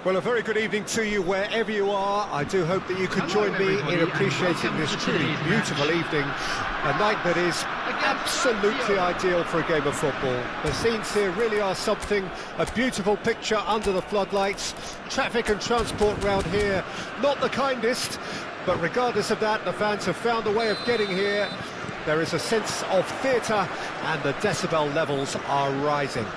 Well, a very good evening to you wherever you are. I do hope that you can join me in appreciating this truly beautiful evening. A night that is absolutely ideal for a game of football. The scenes here really are something, a beautiful picture under the floodlights. Traffic and transport round here, not the kindest, but regardless of that, the fans have found a way of getting here. There is a sense of theatre and the decibel levels are rising.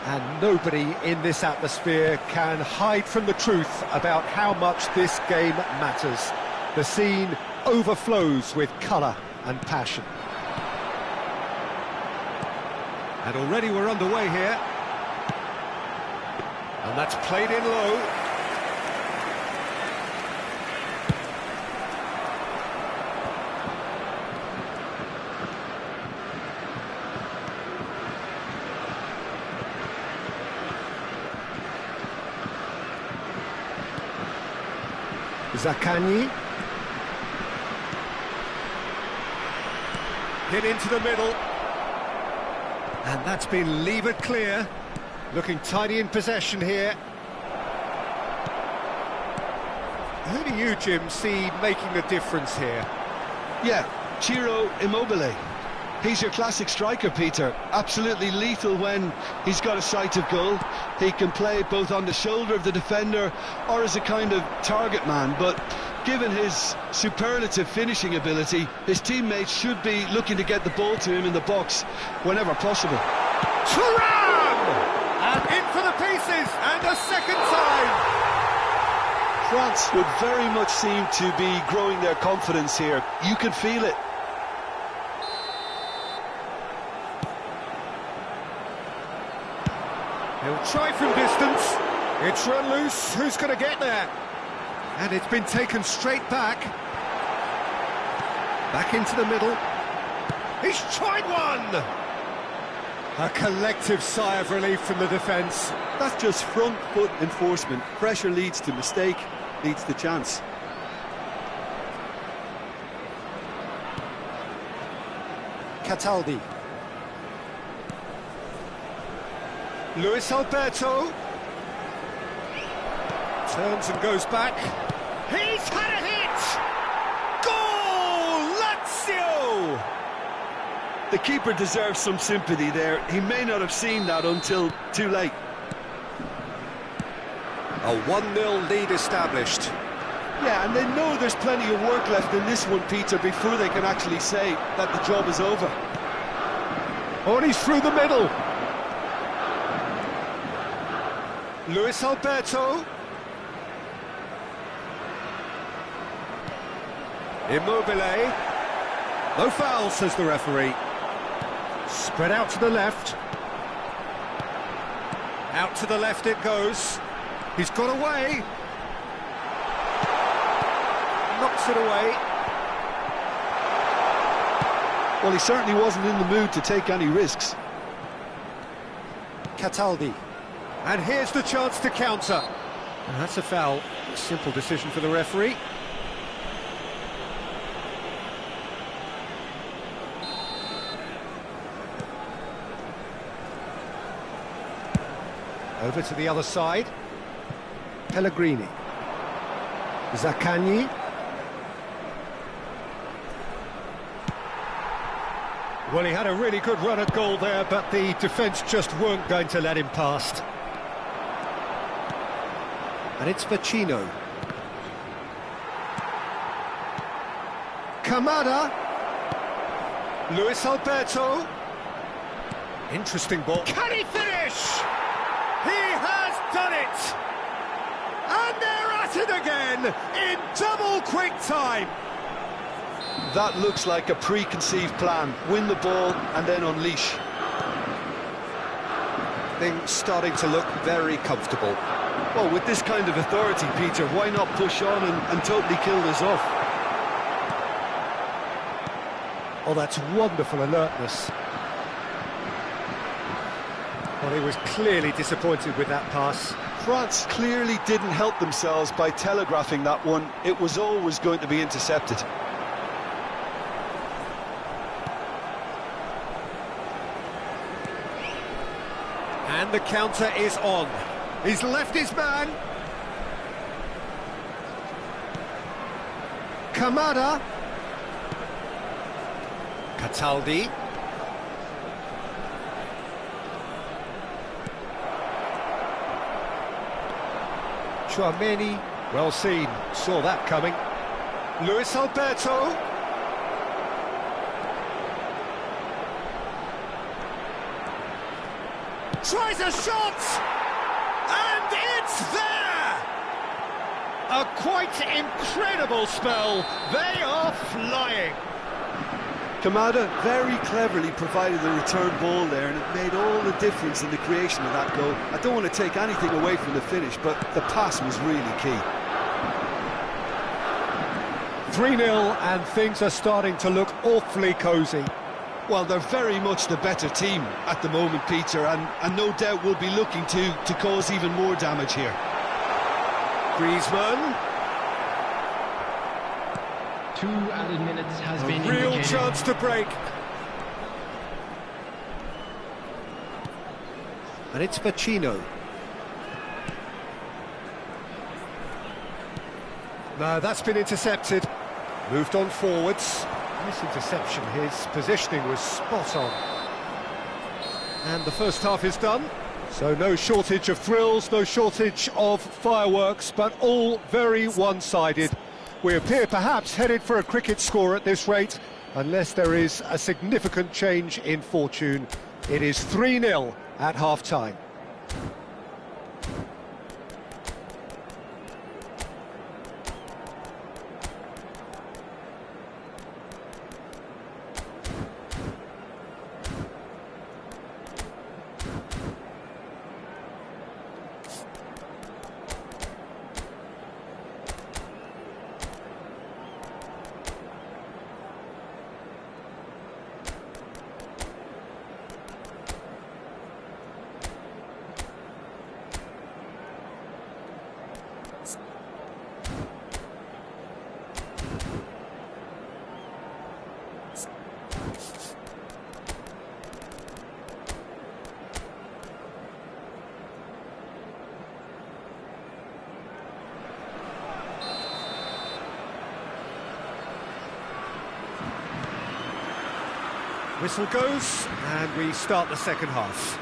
And nobody in this atmosphere can hide from the truth about how much this game matters. The scene overflows with colour and passion. And already we're underway here. And that's played in low. Zaccagni. Hit into the middle. And that's been levered clear. Looking tidy in possession here. Who do you, Jim, see making the difference here? Yeah, Ciro Immobile. He's your classic striker, Peter. Absolutely lethal when he's got a sight of goal. He can play both on the shoulder of the defender or as a kind of target man, but given his superlative finishing ability, his teammates should be looking to get the ball to him in the box whenever possible. Turan! And in for the pieces, and a second time! France would very much seem to be growing their confidence here. You can feel it. He'll try from distance. It's run loose. Who's going to get there? And it's been taken straight back. Back into the middle. He's tried one! A collective sigh of relief from the defence. That's just front foot enforcement. Pressure leads to mistake, leads to chance. Cataldi. Luis Alberto turns and goes back. He's had a hit! Goal! Lazio! The keeper deserves some sympathy there. He may not have seen that until too late. A 1-0 lead established. Yeah, and they know there's plenty of work left in this one, Peter, before they can actually say that the job is over. Oh, and he's through the middle. Luis Alberto. Immobile. No foul, says the referee. Spread out to the left. Out to the left it goes. He's got away. Knocks it away. Well, he certainly wasn't in the mood to take any risks. Cataldi. And here's the chance to counter. And that's a foul. A simple decision for the referee. Over to the other side. Pellegrini. Zaccagni. Well, he had a really good run at goal there, but the defence just weren't going to let him past. And it's Vecino. Kamada. Luis Alberto. Interesting ball. Can he finish? He has done it! And they're at it again in double quick time. That looks like a preconceived plan. Win the ball and then unleash. Things starting to look very comfortable. Well, with this kind of authority, Peter, why not push on and totally kill this off? Oh, that's wonderful alertness. Well, he was clearly disappointed with that pass. France clearly didn't help themselves by telegraphing that one. It was always going to be intercepted. And the counter is on. He's left his man. Kamada. Cataldi. Chouameni. Well seen. Saw that coming. Luis Alberto. Tries a shot! And it's there! A quite incredible spell. They are flying. Kamada very cleverly provided the return ball there, and it made all the difference in the creation of that goal. I don't want to take anything away from the finish, but the pass was really key. 3-0, and things are starting to look awfully cosy. Well, they're very much the better team at the moment, Peter, and no doubt will be looking to cause even more damage here. Griezmann. 2 added minutes has been Real indicated. chance to break. And it's Pacino. No, that's been intercepted. Moved on forwards. This interception, his positioning was spot on. And the first half is done. So no shortage of thrills, no shortage of fireworks, but all very one-sided. We appear perhaps headed for a cricket score at this rate, unless there is a significant change in fortune. It is 3-0 at half-time. Whistle goes, and we start the second half.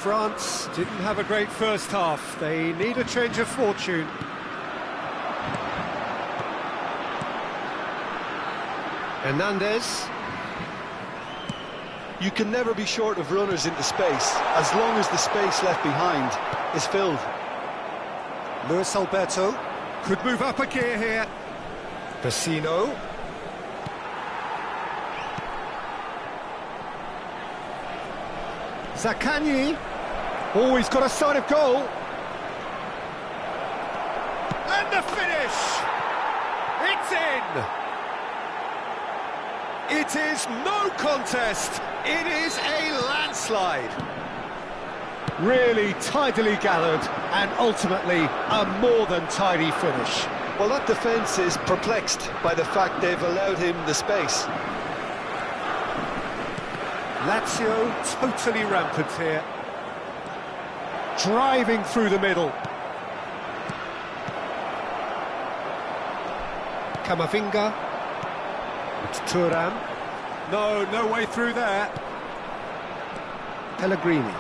France didn't have a great first half. They need a change of fortune. Hernandez. You can never be short of runners into space, as long as the space left behind is filled. Luis Alberto could move up a gear here. Pacino. Zaccagni. Oh, he's got a sight of goal. And the finish! It's in! It is no contest. It is a landslide. Really tidily gathered, and ultimately a more than tidy finish. Well, that defence is perplexed by the fact they've allowed him the space. Lazio totally rampant here. Driving through the middle. Camavinga. It's Thuram. No way through there. Pellegrini.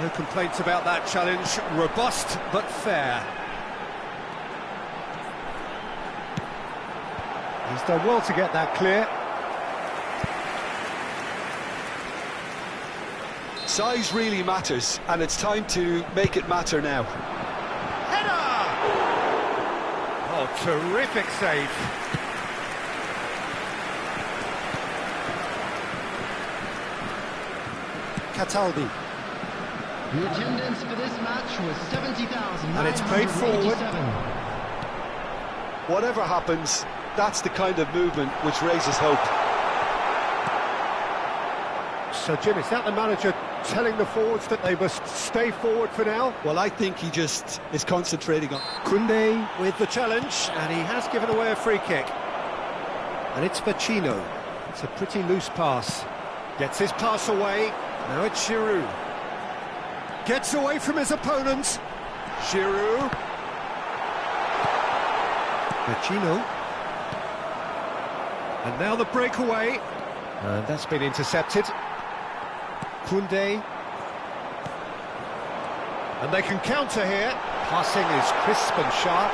No complaints about that challenge. Robust but fair. He's done well to get that clear. Size really matters, and it's time to make it matter now. Header! Oh, terrific save. Cataldi. The attendance for this match was 70,000. And it's played forward. Whatever happens, that's the kind of movement which raises hope. So, Jim, is that the manager telling the forwards that they must stay forward for now? Well, I think he just is concentrating on... Koundé with the challenge, and he has given away a free kick. And it's Pacino. It's a pretty loose pass. Gets his pass away. Now it's Giroud. Gets away from his opponents. Giroud. Vecino. And now the breakaway. And that's been intercepted. Koundé. And they can counter here. Passing is crisp and sharp.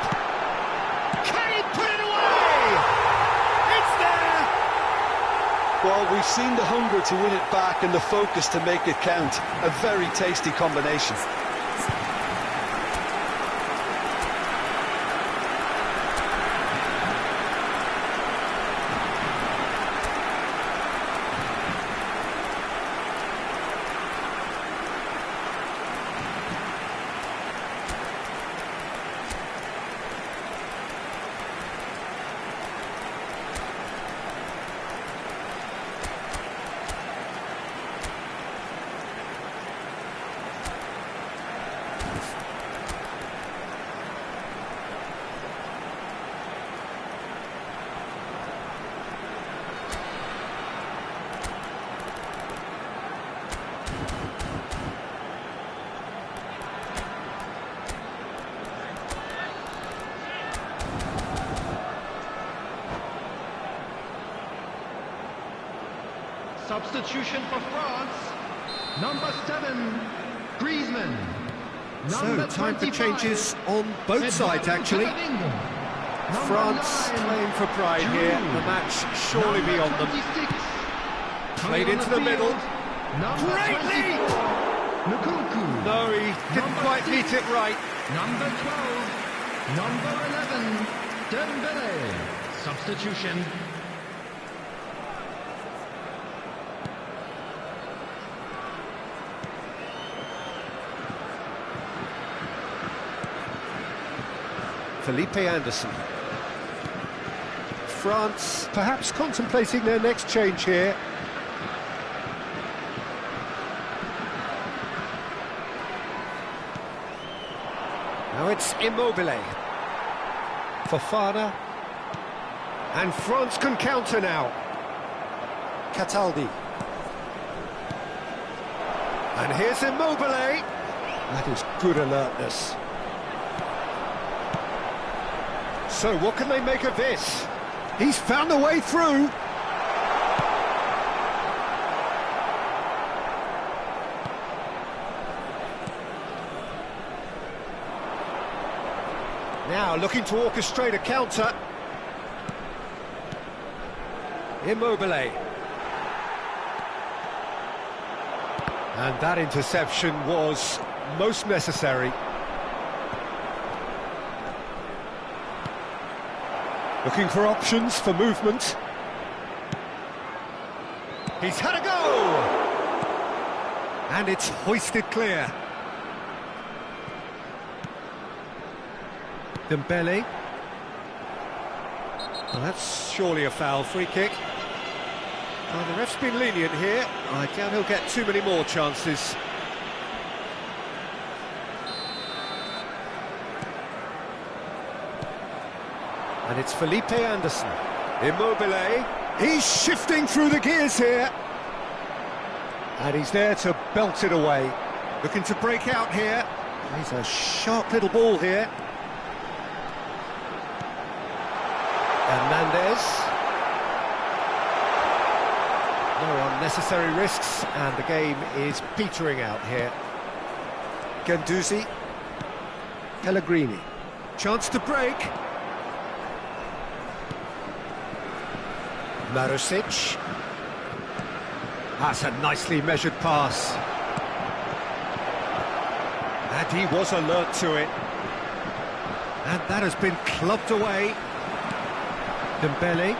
Can he put it away? It's there! Well, we've seen the hunger to win it back and the focus to make it count. A very tasty combination. Substitution for France. Number 7, Griezmann. So, time for changes on both sides, actually. France playing for pride here. The match surely beyond them. Played into the middle. Great lead! No, he didn't quite meet it right. Number 12, number 11, Dembele. Substitution. Felipe Anderson. France perhaps contemplating their next change here. Now it's Immobile. Fofana. And France can counter now. Cataldi. And here's Immobile. That is good alertness. So what can they make of this? He's found a way through. Now looking to orchestrate a counter. Immobile. And that interception was most necessary. Looking for options for movement. He's had a go! And it's hoisted clear. Dembele. Well, that's surely a foul. Free kick. Well, the ref's been lenient here. I doubt he'll get too many more chances. And it's Felipe Anderson. Immobile. He's shifting through the gears here. And he's there to belt it away. Looking to break out here. He's a sharp little ball here. Hernandez. No unnecessary risks, and the game is petering out here. Guendouzi. Pellegrini. Chance to break. Marusic. That's a nicely measured pass. And he was alert to it. And that has been clubbed away. Dembele.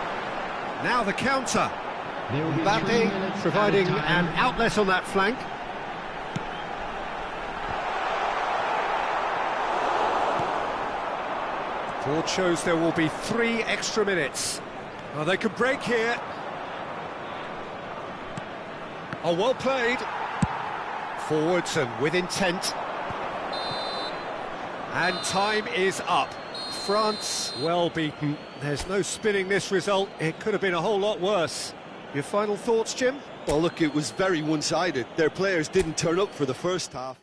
Now the counter. Mbappe providing an outlet on that flank. Ford shows there will be 3 extra minutes. Well, they could break here. Oh, well played. Forwards and with intent. And time is up. France well beaten. There's no spinning this result. It could have been a whole lot worse. Your final thoughts, Jim? Well, look, it was very one-sided. Their players didn't turn up for the first half.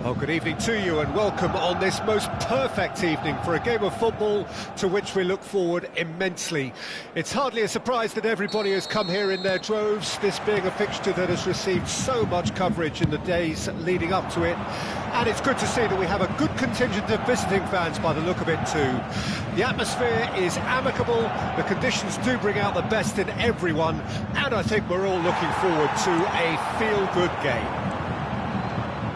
Well, good evening to you and welcome on this most perfect evening for a game of football to which we look forward immensely. It's hardly a surprise that everybody has come here in their droves, this being a fixture that has received so much coverage in the days leading up to it. And it's good to see that we have a good contingent of visiting fans by the look of it too. The atmosphere is amicable, the conditions do bring out the best in everyone, and I think we're all looking forward to a feel-good game.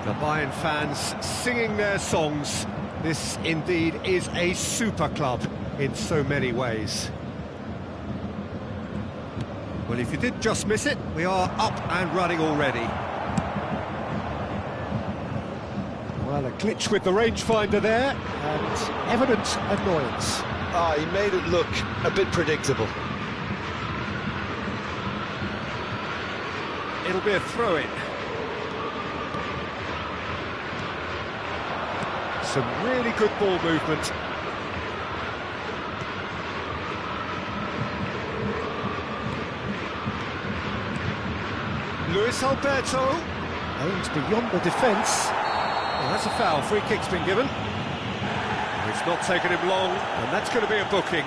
The Bayern fans singing their songs. This indeed is a super club in so many ways. Well, if you did just miss it, we are up and running already. Well, a glitch with the rangefinder there, and evident annoyance. He made it look a bit predictable. It'll be a throw-in. Some really good ball movement. Luis Alberto aims beyond the defence. Well, that's a foul. Free kick's been given. It's not taken him long, and that's going to be a booking.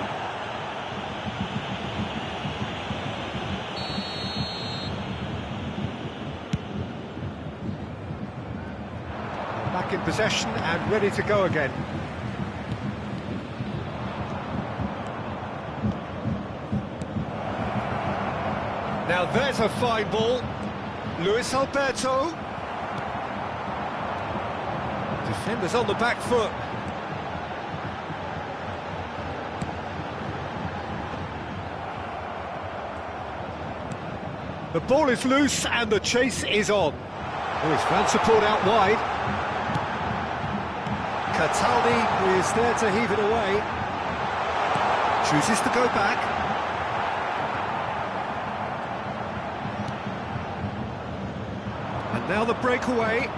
Back in possession and ready to go again. Now there's a fine ball. Luis Alberto. Defenders on the back foot. The ball is loose and the chase is on. Oh, his fan support out wide. Cataldi is there to heave it away. Chooses to go back. And now the breakaway.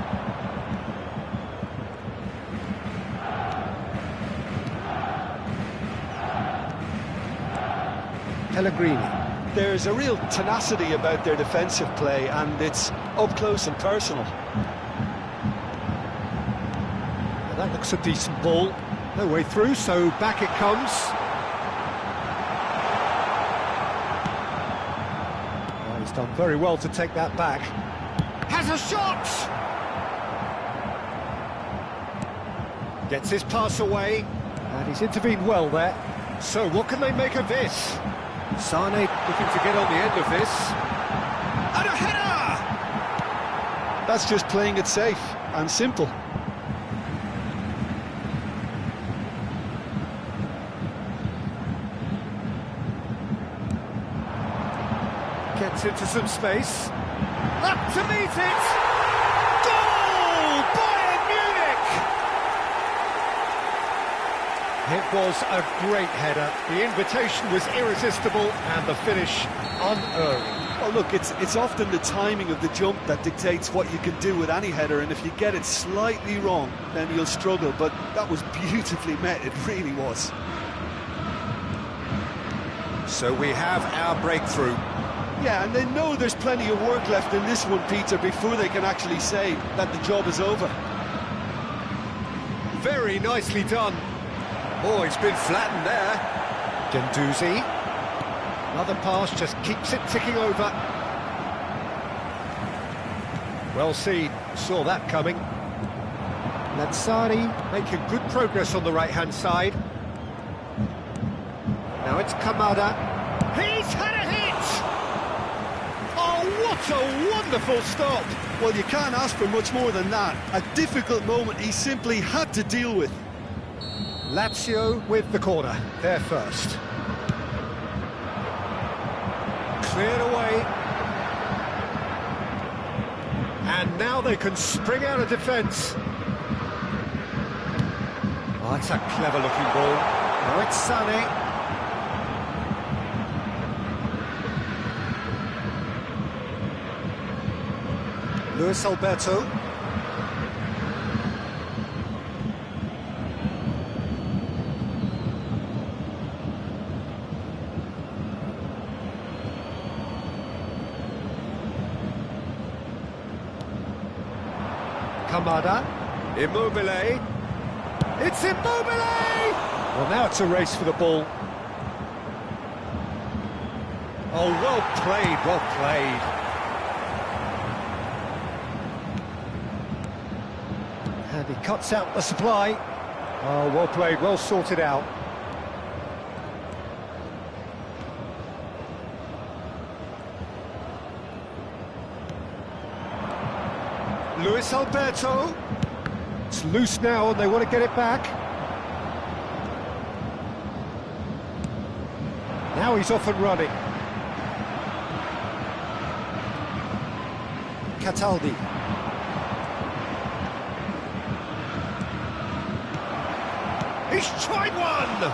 Pellegrini. There's a real tenacity about their defensive play, and it's up close and personal. Well, that looks a decent ball. No way through, so back it comes. Well, he's done very well to take that back. Has a shot! Gets his pass away, and he's intervened well there. So what can they make of this? Sane looking to get on the end of this. And a header! That's just playing it safe and simple. Gets into some space. Up to meet it! Goal! Bayern Munich! It was a great header. The invitation was irresistible and the finish unerring. Well, look, it's often the timing of the jump that dictates what you can do with any header, and if you get it slightly wrong, then you'll struggle, but that was beautifully met, it really was. So we have our breakthrough. Yeah, and they know there's plenty of work left in this one, Peter, before they can actually say that the job is over. Very nicely done. Oh, he's been flattened there. Gendouzi. Another pass, just keeps it ticking over. Well seen, saw that coming. Lazzari making good progress on the right-hand side. Now it's Kamada. He's had a hit! Oh, what a wonderful stop! Well, you can't ask for much more than that. A difficult moment he simply had to deal with. Lazio with the corner, there first. Cleared away. And now they can spring out of defence. Oh, that's a clever-looking ball. Now it's Sané. Luis Alberto. Kamada. Immobile. It's Immobile! Well, now it's a race for the ball. Oh, well played, well played. And he cuts out the supply. Oh, well played, well sorted out. Luis Alberto. It's loose now and they want to get it back. Now he's off and running. Cataldi. He's tried one!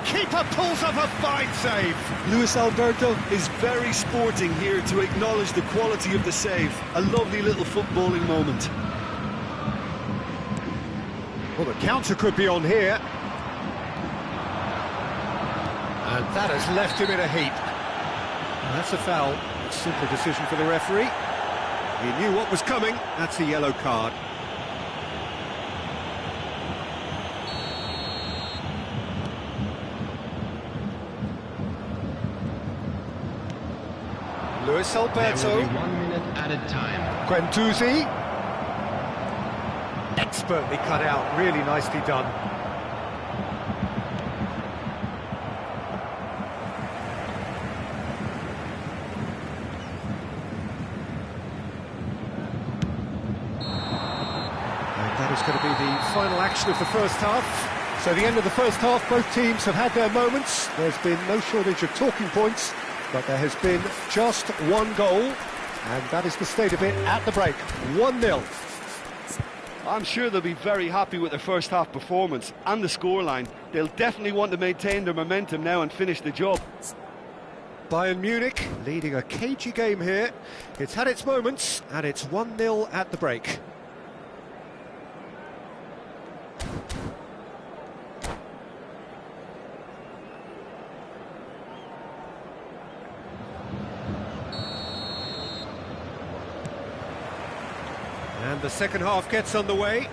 Keeper pulls up a fine save. Luis Alberto is very sporting here to acknowledge the quality of the save. A lovely little footballing moment. Well, the counter could be on here. And that has left him in a heap. And that's a foul. Simple decision for the referee. He knew what was coming. That's a yellow card. Luis Alberto. There will be 1 minute added time. Guendouzi. Expertly cut out, really nicely done. And that is going to be the final action of the first half. So the end of the first half, both teams have had their moments. There's been no shortage of talking points, but there has been just one goal, and that is the state of it at the break. 1-0. I'm sure they'll be very happy with their first half performance and the scoreline. They'll definitely want to maintain their momentum now and finish the job. Bayern Munich leading a cagey game here. It's had its moments, and it's 1-0 at the break. And the second half gets underway.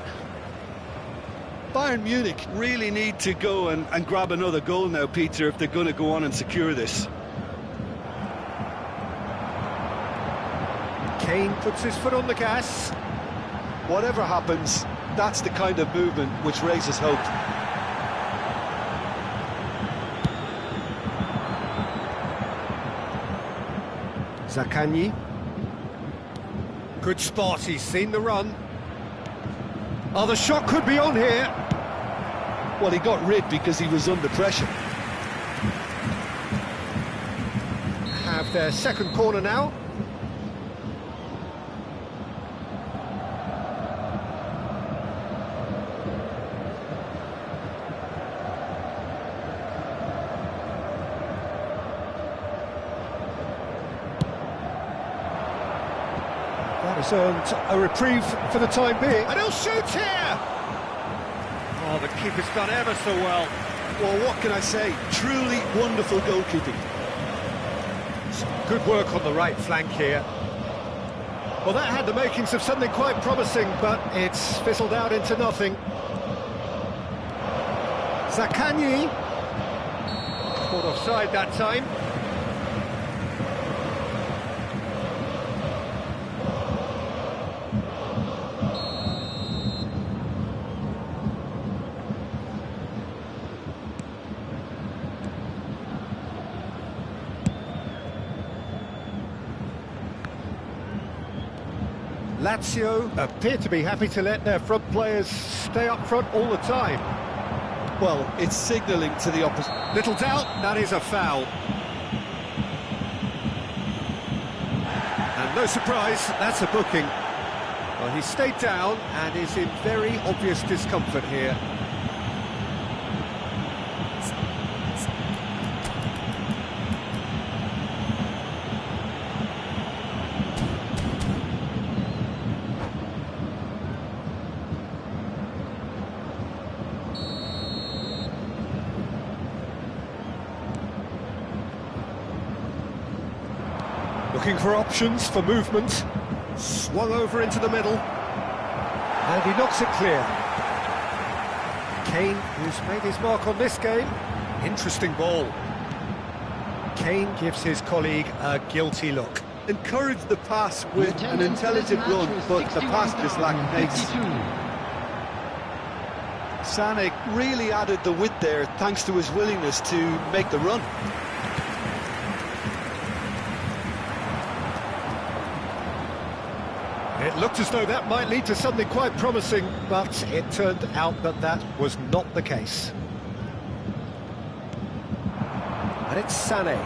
Bayern Munich really need to go and grab another goal now, Peter, if they're going to go on and secure this. Kane puts his foot on the gas. Whatever happens, that's the kind of movement which raises hope. Zaccagni. Good spot, he's seen the run. Oh, the shot could be on here. Well, he got rid because he was under pressure. Have their second corner now. That has earned a reprieve for the time being. And he'll shoot here! Oh, the keeper's done ever so well. Well, what can I say? Truly wonderful goalkeeping. Good work on the right flank here. Well, that had the makings of something quite promising, but it's fizzled out into nothing. Zaccagni. Caught offside that time. Lazio appear to be happy to let their front players stay up front all the time. Well, it's signalling to the opposite. Little doubt, that is a foul. And no surprise, that's a booking. Well, he stayed down and is in very obvious discomfort here. Looking for options for movement. Swung over into the middle. And he knocks it clear. Kane, who's made his mark on this game. Interesting ball. Kane gives his colleague a guilty look. Encouraged the pass with an intelligent run, but the pass just lacked pace. Sané really added the width there thanks to his willingness to make the run. It looked as though that might lead to something quite promising, but it turned out that that was not the case. And it's Sané.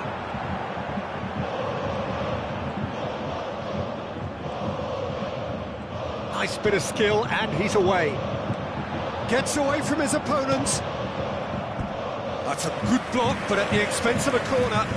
Nice bit of skill, and he's away. Gets away from his opponents. That's a good block, but at the expense of a corner.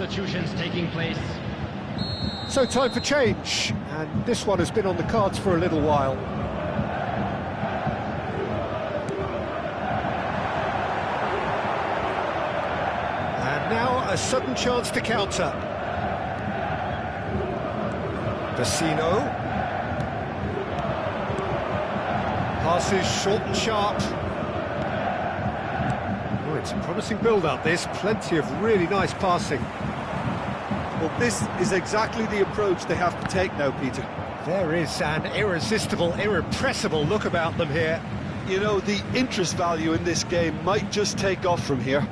substitutions taking place. So time for change, and this one has been on the cards for a little while. And now a sudden chance to counter. Vecino. Passes short and sharp. Oh, it's a promising build-up, this. Plenty of really nice passing. Well, this is exactly the approach they have to take now, Peter. There is an irresistible, irrepressible look about them here. You know, the interest value in this game might just take off from here.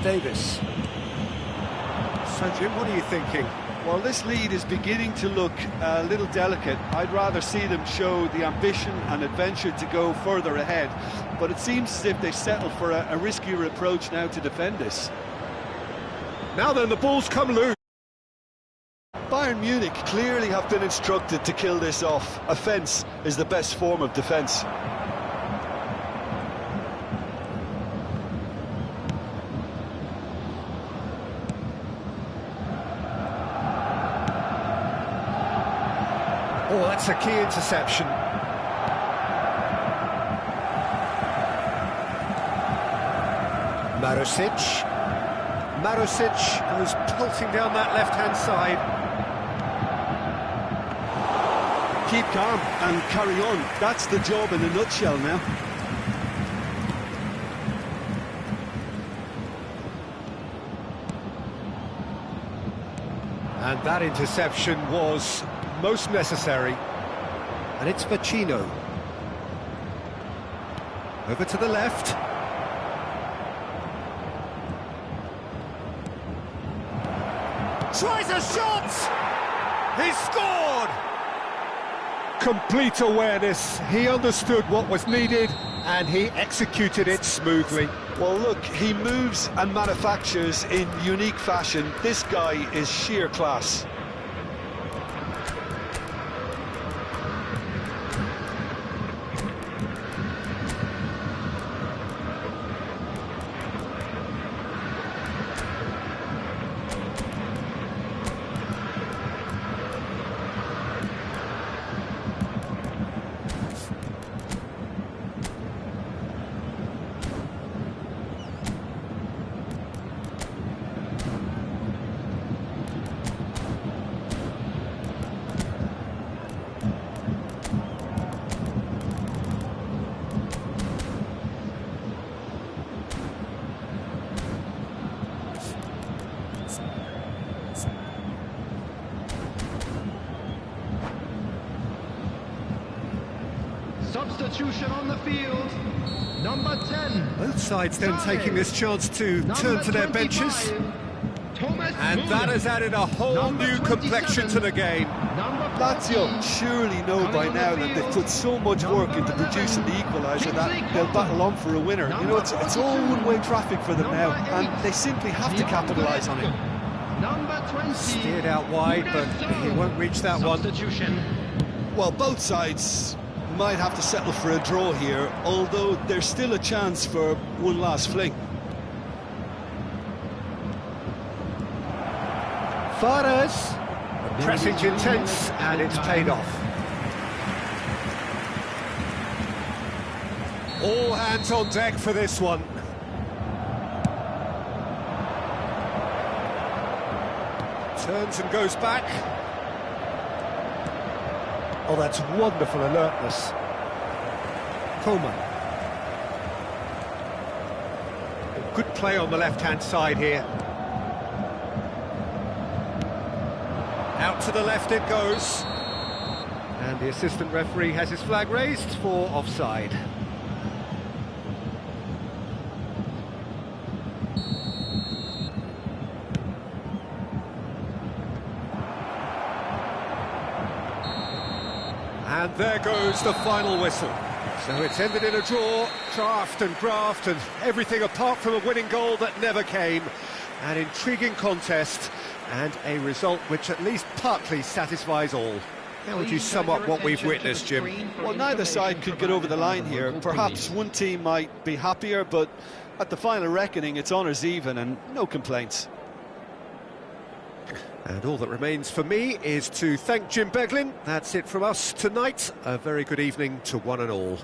Davis. So, Jim, what are you thinking? Well, this lead is beginning to look a little delicate. I'd rather see them show the ambition and adventure to go further ahead. But it seems as if they settle for a riskier approach now to defend this. Now then, the ball's come loose. Bayern Munich clearly have been instructed to kill this off. Offence is the best form of defence. Oh, that's a key interception. Marusic goes pulsing down that left-hand side. Keep calm and carry on. That's the job in a nutshell now. And that interception was most necessary. And it's Vecino. Over to the left. Tries a shot! He's scored! Complete awareness. He understood what was needed and he executed it smoothly. Well, look, he moves and manufactures in unique fashion. This guy is sheer class. Substitution on the field, number 10. Both sides then taking this chance to turn to their benches. And that has added a whole new complexion to the game. Lazio surely know by now that they've put so much work into producing the equaliser that they'll battle on for a winner. You know, it's all one-way traffic for them now, and they simply have to capitalise on it. Number 20. Steered out wide, but he won't reach that one. Well, both sides might have to settle for a draw here, although there's still a chance for one last fling. Fares, the pressing's intense and it's paid off. All hands on deck for this one. Turns and goes back. Oh, that's wonderful alertness. Coleman. Good play on the left-hand side here. Out to the left it goes. And the assistant referee has his flag raised for offside. And there goes the final whistle. So it's ended in a draw, draft and graft and everything apart from a winning goal that never came. An intriguing contest and a result which at least partly satisfies all. How would you sum up what we've witnessed, Jim? Well, neither side could get over the line here. Perhaps one team might be happier, but at the final reckoning, it's honours even and no complaints. And all that remains for me is to thank Jim Beglin. That's it from us tonight. A very good evening to one and all.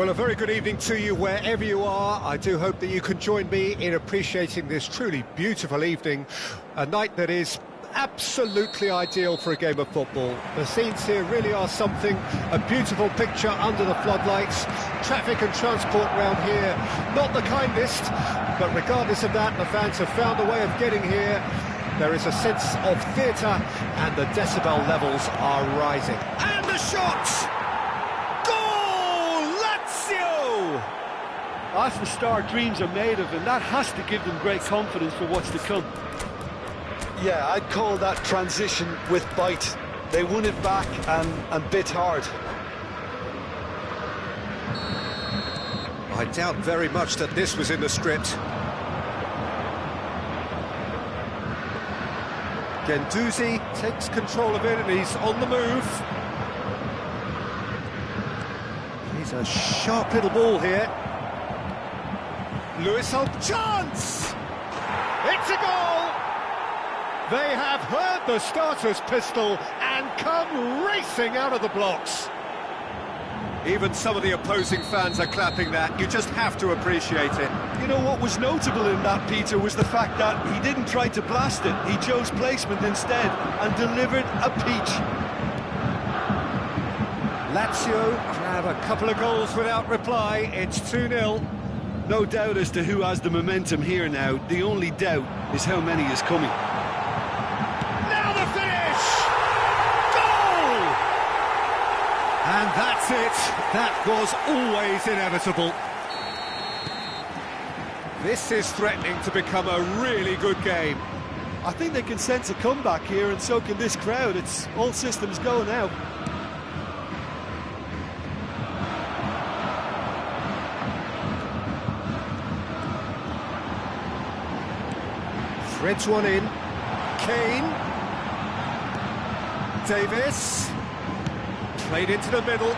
Well, a very good evening to you wherever you are. I do hope that you can join me in appreciating this truly beautiful evening, a night that is absolutely ideal for a game of football. The scenes here really are something, a beautiful picture under the floodlights. Traffic and transport round here, not the kindest, but regardless of that, the fans have found a way of getting here. There is a sense of theatre and the decibel levels are rising. And the shot! That's the star dreams are made of, and that has to give them great confidence for what's to come. Yeah, I'd call that transition with bite. They won it back and bit hard. I doubt very much that this was in the script. Gendouzi takes control of it and he's on the move. He's a sharp little ball here. Lewis Hope, chance! It's a goal! They have heard the starter's pistol and come racing out of the blocks. Even some of the opposing fans are clapping that. You just have to appreciate it. You know what was notable in that, Peter, was the fact that he didn't try to blast it. He chose placement instead and delivered a peach. Lazio grab a couple of goals without reply. It's 2-0. No doubt as to who has the momentum here now. The only doubt is how many is coming. Now the finish! Goal! And that's it. That was always inevitable. This is threatening to become a really good game. I think they can sense a comeback here, and so can this crowd. It's all systems go now. Threads one in. Kane. Davis. Played into the middle.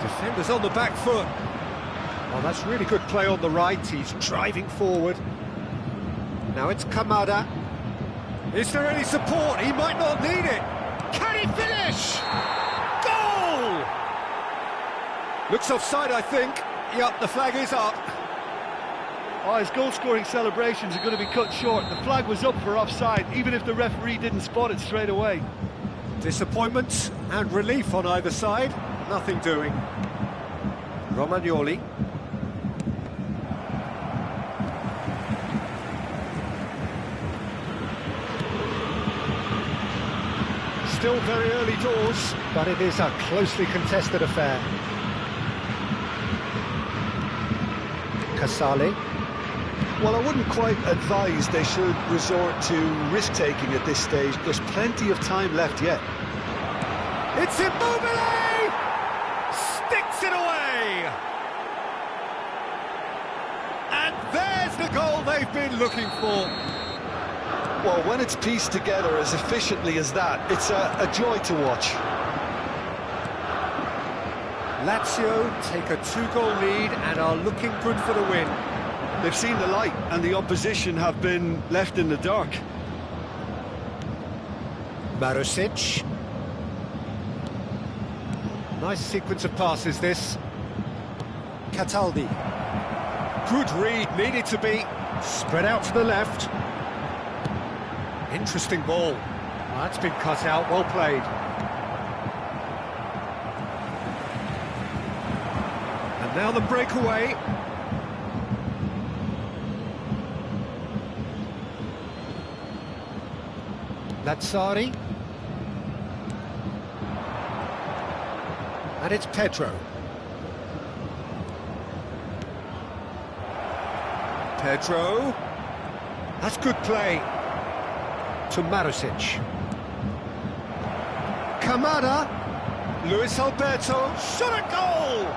Defenders on the back foot. Oh, that's really good play on the right. He's driving forward. Now it's Kamada. Is there any support? He might not need it. Can he finish? Goal! Looks offside, I think. Yep, the flag is up. Oh, his goal-scoring celebrations are going to be cut short. The flag was up for offside, even if the referee didn't spot it straight away. Disappointment and relief on either side. Nothing doing. Romagnoli. Still very early doors, but it is a closely contested affair. Casale. Well, I wouldn't quite advise they should resort to risk-taking at this stage. There's plenty of time left yet. It's Immobile! Sticks it away! And there's the goal they've been looking for. Well, when it's pieced together as efficiently as that, it's a joy to watch. Lazio take a 2-goal lead and are looking good for the win. They've seen the light, and the opposition have been left in the dark. Marusic. Nice sequence of passes, this. Cataldi. Good read, needed to be. Spread out to the left. Interesting ball. Well, that's been cut out, well played. And now the breakaway. Lazzari. And it's Pedro. Pedro. That's good play. To Marusic. Kamada. Luis Alberto. Shot a goal!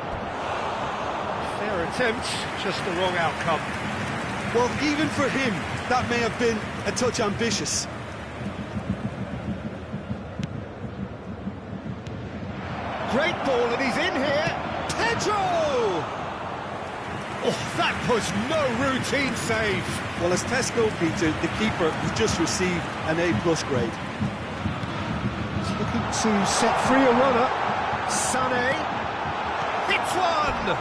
Fair attempt, just the wrong outcome. Well, even for him, that may have been a touch ambitious. Great ball, and he's in here. Pedro! Oh, that was no routine save. Well, as Tesco, Peter, the keeper, has just received an A+ grade. He's looking to set free a runner. Sané hits one!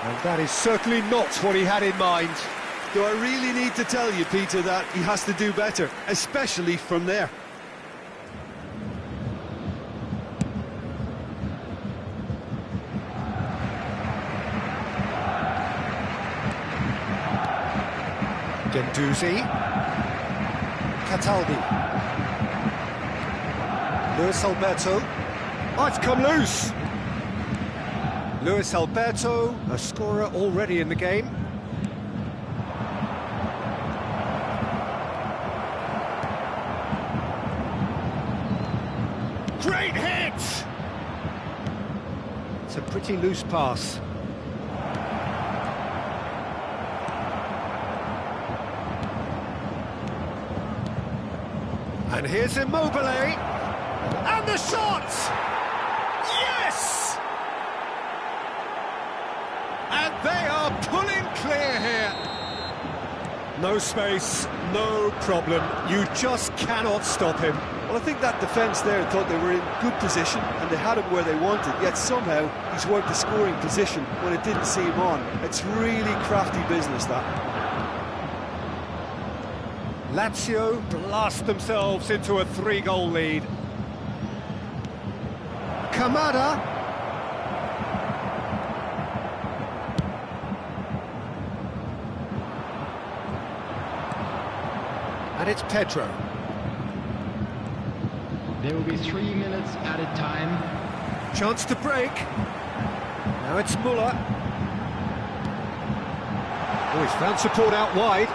And that is certainly not what he had in mind. Do I really need to tell you, Peter, that he has to do better, especially from there? Gendouzi. Cataldi. Luis Alberto. Oh, it's come loose. Luis Alberto, a scorer already in the game. Great hit! It's a pretty loose pass. And here's Immobile, and the shot! Yes! And they are pulling clear here. No space, no problem. You just cannot stop him. Well, I think that defence there thought they were in good position and they had him where they wanted, yet somehow he's worked the scoring position when it didn't see him on. It's really crafty business, that. Lazio blast themselves into a 3-goal lead. Kamada. And it's Pedro. There will be 3 minutes added time. Chance to break. Now it's Muller. Oh, he's found support out wide.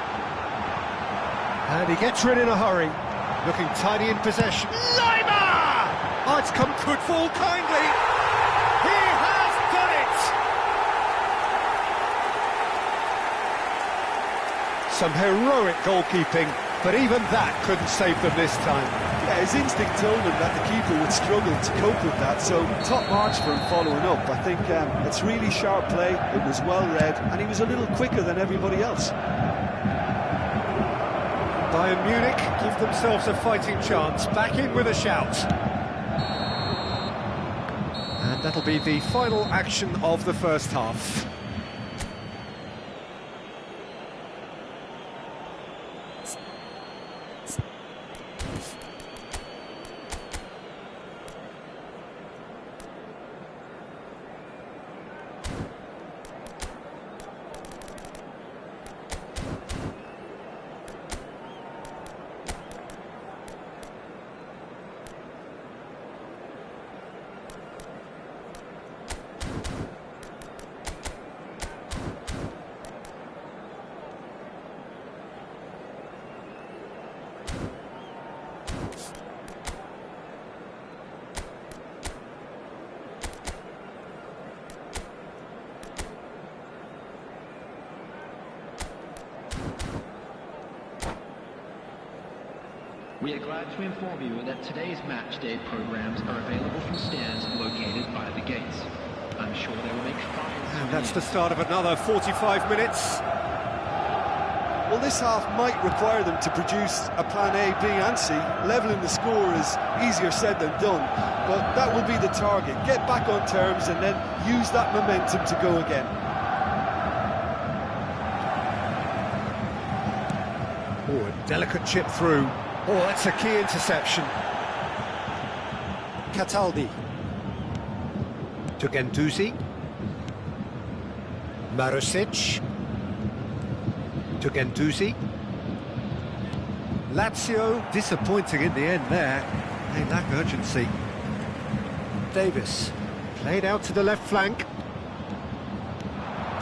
And he gets rid in a hurry. Looking tidy in possession. Lima! Oh, it's come good full kindly. He has done it! Some heroic goalkeeping, but even that couldn't save them this time. Yeah, his instinct told him that the keeper would struggle to cope with that, so top marks for him following up. I think it's really sharp play, it was well read, and he was a little quicker than everybody else. Bayern Munich give themselves a fighting chance, back in with a shout. And that'll be the final action of the first half. We are glad to inform you that today's match day programs are available from stands located by the gates. I'm sure they will make fine. And that's the start of another 45 minutes. Well, this half might require them to produce a plan A, B and C. Levelling the score is easier said than done, but that will be the target. Get back on terms and then use that momentum to go again. Oh, a delicate chip through. Oh, that's a key interception. Cataldi. To Guendouzi. Marusic. To Guendouzi. Lazio disappointing in the end there. They lack urgency. Davis. Played out to the left flank.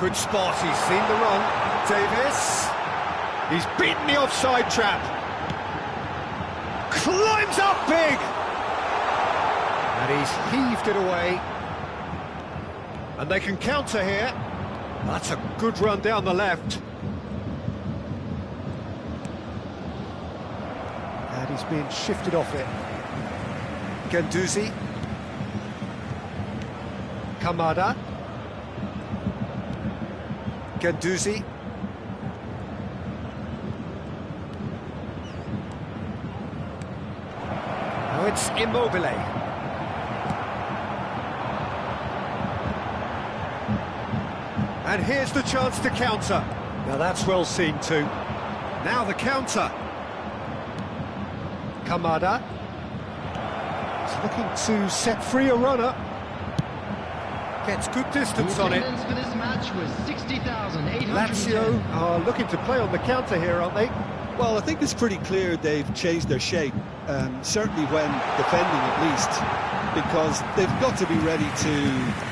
Good spot, he's seen the run. Davis. He's beaten the offside trap. Climbs up big! And he's heaved it away. And they can counter here. That's a good run down the left. And he's being shifted off it. Guendouzi. Kamada. Guendouzi. Now it's Immobile. And here's the chance to counter. Now that's well seen too. Now the counter. Kamada. He's looking to set free a runner. Gets good distance on it. The attendance for this match was 60,810. Lazio are looking to play on the counter here, aren't they? Well, I think it's pretty clear they've changed their shape, certainly when defending at least. because they've got to be ready to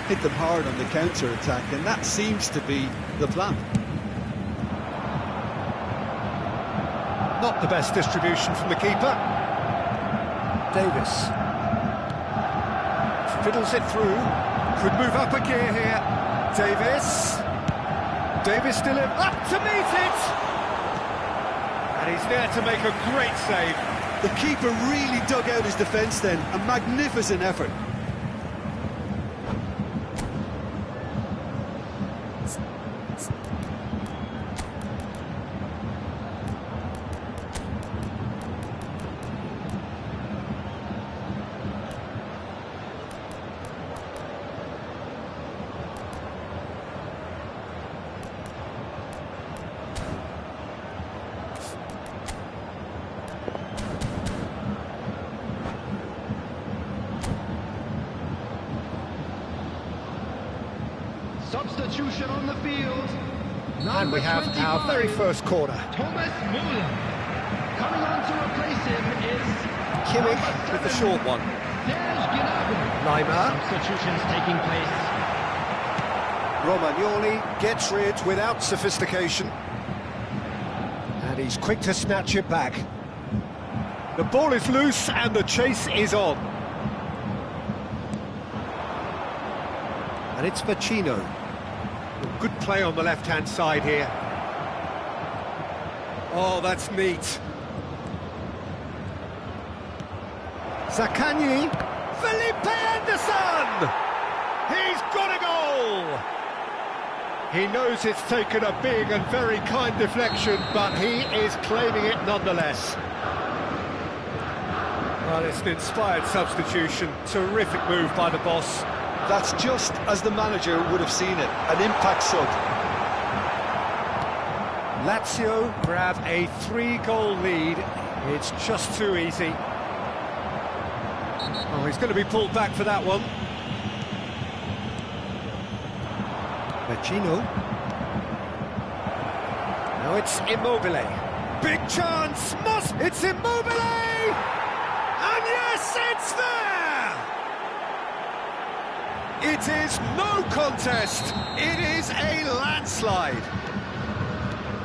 hit them hard on the counter-attack, and that seems to be the plan. Not the best distribution from the keeper. Davis. Fiddles it through. Could move up a gear here. Davis. Davis still up to meet it! And he's there to make a great save. The keeper really dug out his defence then. A magnificent effort. Substitution on the field. And we have our very first corner. Thomas Müller. Coming on to replace him is Kimmich with the short one. Lima. Substitutions taking place. Romagnoli gets rid without sophistication. And he's quick to snatch it back. The ball is loose and the chase is on. And it's Vecino. Good play on the left-hand side here. Oh, that's neat. Zaccagni. Felipe Anderson! He's got a goal! He knows it's taken a big and very kind deflection, but he is claiming it nonetheless. Well, it's an inspired substitution. Terrific move by the boss. That's just as the manager would have seen it, an impact sub. Lazio grab a 3-goal lead. It's just too easy. Oh, he's going to be pulled back for that one. Vecino. Now it's Immobile. Big chance! It's Immobile! And yes, it's there! It is no contest. It is a landslide.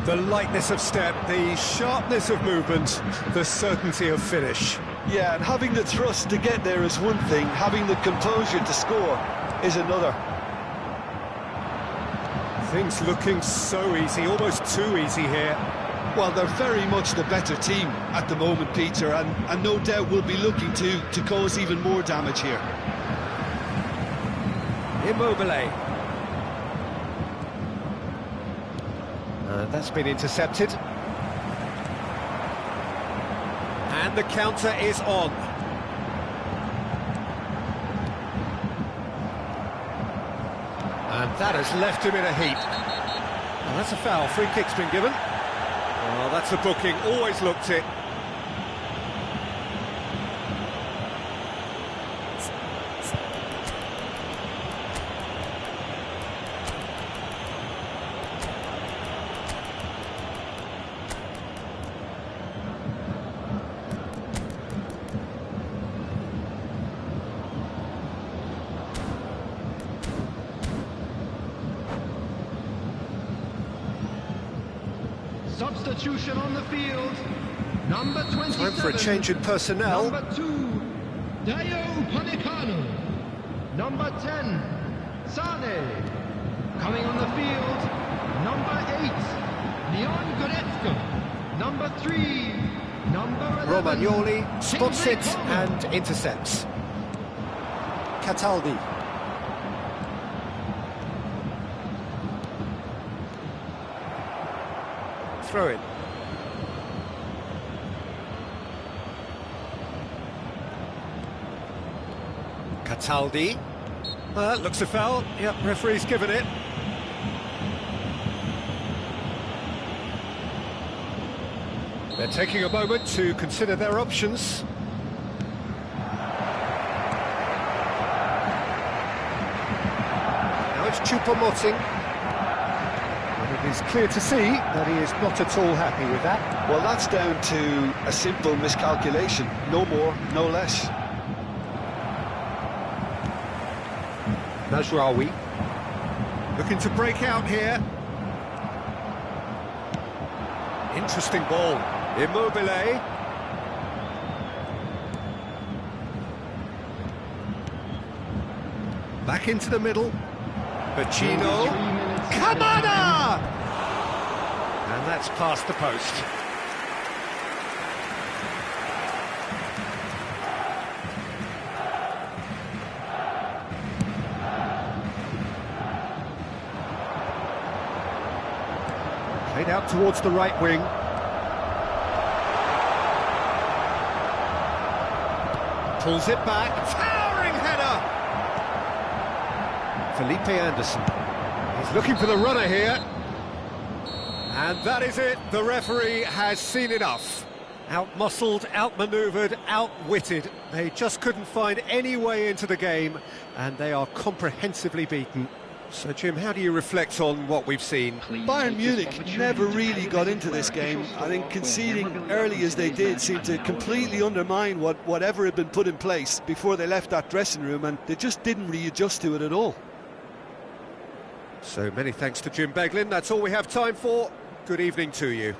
The lightness of step, the sharpness of movement, the certainty of finish. Yeah, and having the thrust to get there is one thing, having the composure to score is another. Things looking so easy, almost too easy here. Well, they're very much the better team at the moment, Peter, and no doubt will be looking to cause even more damage here. Immobile. That's been intercepted. And the counter is on. And that has left him in a heap. Oh, that's a foul. Free kick's been given. Oh, that's a booking. Always looked it. Substitution on the field. Number 27. Time for a change in personnel. Number 2, Dayo Panicano. Number 10, Sane. Coming on the field, number 8, Leon Goretzka. Number 3, number 11. Romagnoli spots it and intercepts. Cataldi. Throw it. Cataldi. That looks a foul. Yep, referee's given it. They're taking a moment to consider their options. Now it's Choupo-Moting. It is clear to see that he is not at all happy with that. Well, that's down to a simple miscalculation. No more, no less. Mazraoui. Looking to break out here. Interesting ball. Immobile. Back into the middle. Pacino. Kamada! And that's past the post. Played out towards the right wing. Pulls it back. Towering header! Felipe Anderson. He's looking for the runner here. And that is it. The referee has seen enough. Out-muscled, out-manoeuvred, outwitted. They just couldn't find any way into the game, and they are comprehensively beaten. So, Jim, how do you reflect on what we've seen? Bayern Munich never really got into this game. I think conceding early as they did seemed to completely undermine whatever had been put in place before they left that dressing room, and they just didn't readjust to it at all. So many thanks to Jim Beglin. That's all we have time for. Good evening to you.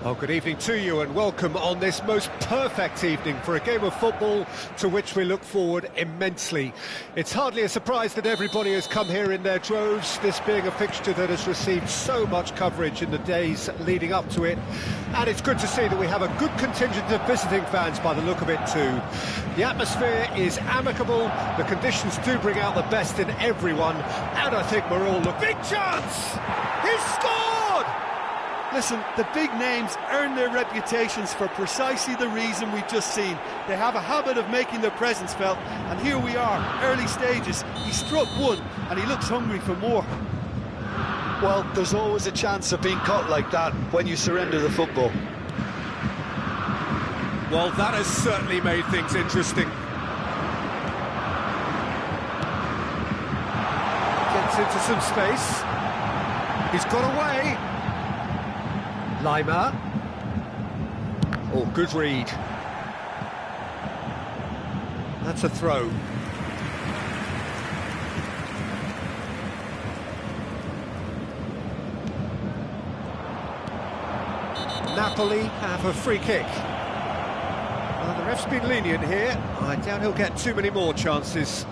Oh, good evening to you and welcome on this most perfect evening for a game of football to which we look forward immensely. It's hardly a surprise that everybody has come here in their droves, this being a fixture that has received so much coverage in the days leading up to it. And it's good to see that we have a good contingent of visiting fans by the look of it too. The atmosphere is amicable, the conditions do bring out the best in everyone, and I think we're all looking... Big chance! He's scored! Listen, the big names earn their reputations for precisely the reason we've just seen. They have a habit of making their presence felt, and here we are, early stages. He struck one, and he looks hungry for more. Well, there's always a chance of being caught like that when you surrender the football. Well, that has certainly made things interesting. Gets into some space. He's got away. Lima. Oh, good read. That's a throw. Napoli have a free kick. Well, the ref's been lenient here. I doubt he'll get too many more chances.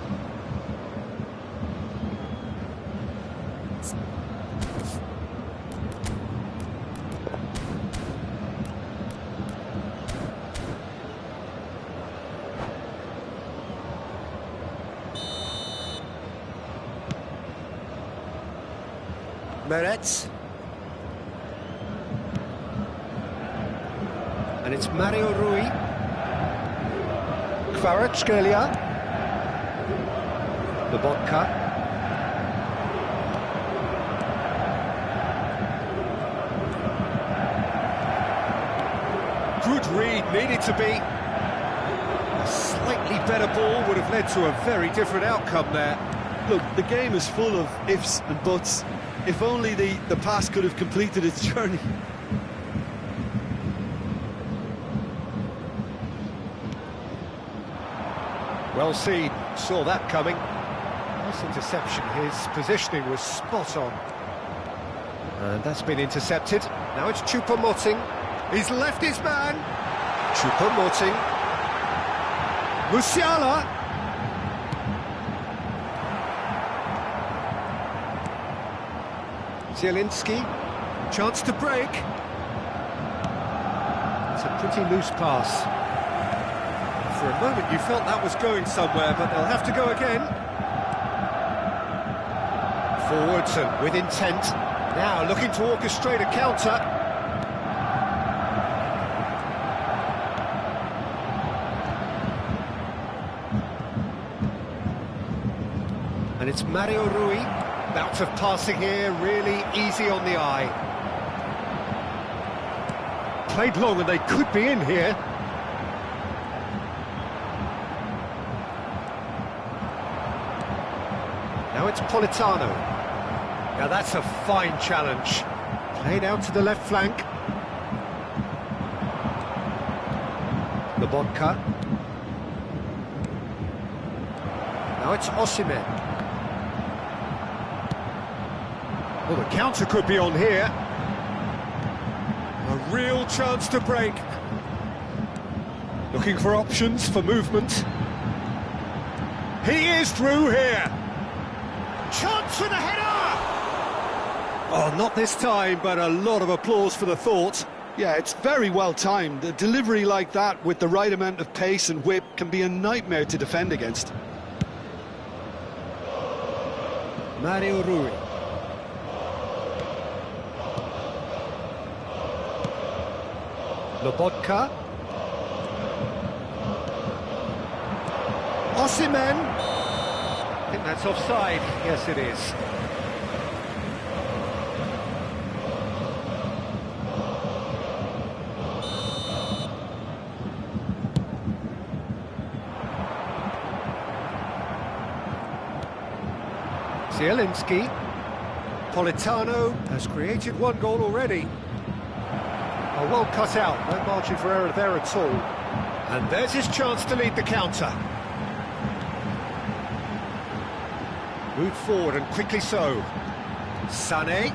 Meretz. And it's Mario Rui. Kvaratskhelia. Lobotka. Good read, needed to be. A slightly better ball would have led to a very different outcome there. Look, the game is full of ifs and buts. If only the pass could have completed its journey. Well seen, saw that coming. Nice interception, his positioning was spot on. And that's been intercepted. Now it's Choupo-Moting. He's left his man. Choupo-Moting. Musiala. Zielinski, chance to break. It's a pretty loose pass. For a moment you felt that was going somewhere, but they'll have to go again. Forwards and with intent. Now looking to orchestrate a counter. And it's Mario Rui. Bout of passing here, really easy on the eye. Played long and they could be in here. Now it's Politano. Now that's a fine challenge. Played out to the left flank. Lobotka. Now it's Osimhen. Well, the counter could be on here. A real chance to break. Looking for options for movement. He is through here. Chance with a header! Oh, not this time, but a lot of applause for the thought. Yeah, it's very well timed. A delivery like that with the right amount of pace and whip can be a nightmare to defend against. Mario Rui. Lobotka. Osimhen. I think that's offside. Yes, it is. Zielinski. Politano has created one goal already. Oh, well cut out, no margin for error there at all. And there's his chance to lead the counter. Moved forward and quickly so. Sané.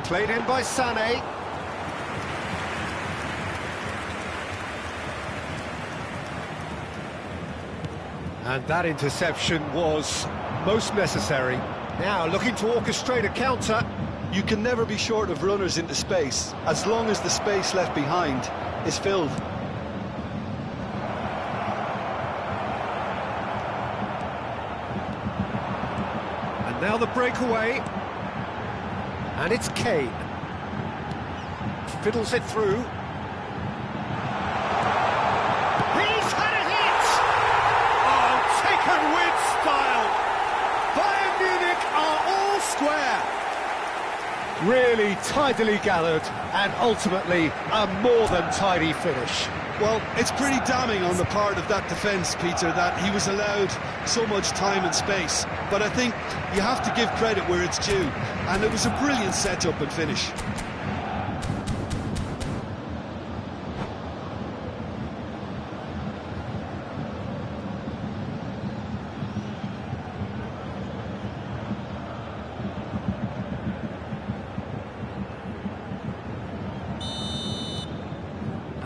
Played in by Sané. And that interception was most necessary. Now looking to orchestrate a counter. You can never be short of runners into space, as long as the space left behind is filled. And now the breakaway. And it's Kane. Fiddles it through. He's had a hit! Oh, taken with style! Bayern Munich are all square. Really tidily gathered, and ultimately a more than tidy finish. Well, it's pretty damning on the part of that defence, Peter, that he was allowed so much time and space. But I think you have to give credit where it's due, and it was a brilliant setup and finish.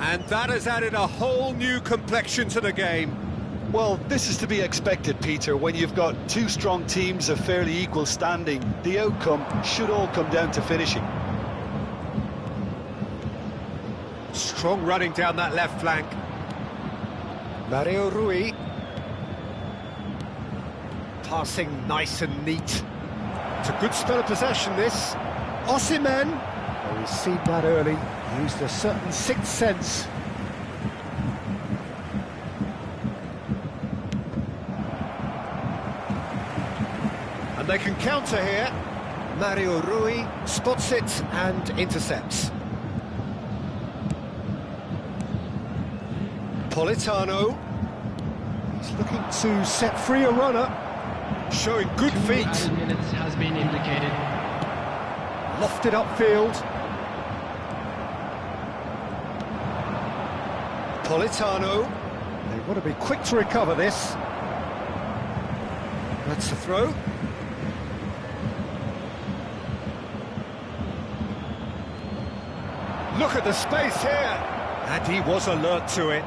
And that has added a whole new complexion to the game. Well, this is to be expected, Peter. When you've got two strong teams of fairly equal standing, the outcome should all come down to finishing. Strong running down that left flank. Mario Rui. Passing nice and neat. It's a good spell of possession, this. Osimhen. Oh, he's seen that early. Used a certain sixth sense. And they can counter here. Mario Rui spots it and intercepts. Politano. He's looking to set free a runner. Showing good feet. Added minutes has been indicated. Lofted upfield. Politano. They want to be quick to recover this. That's the throw. Look at the space here. And he was alert to it.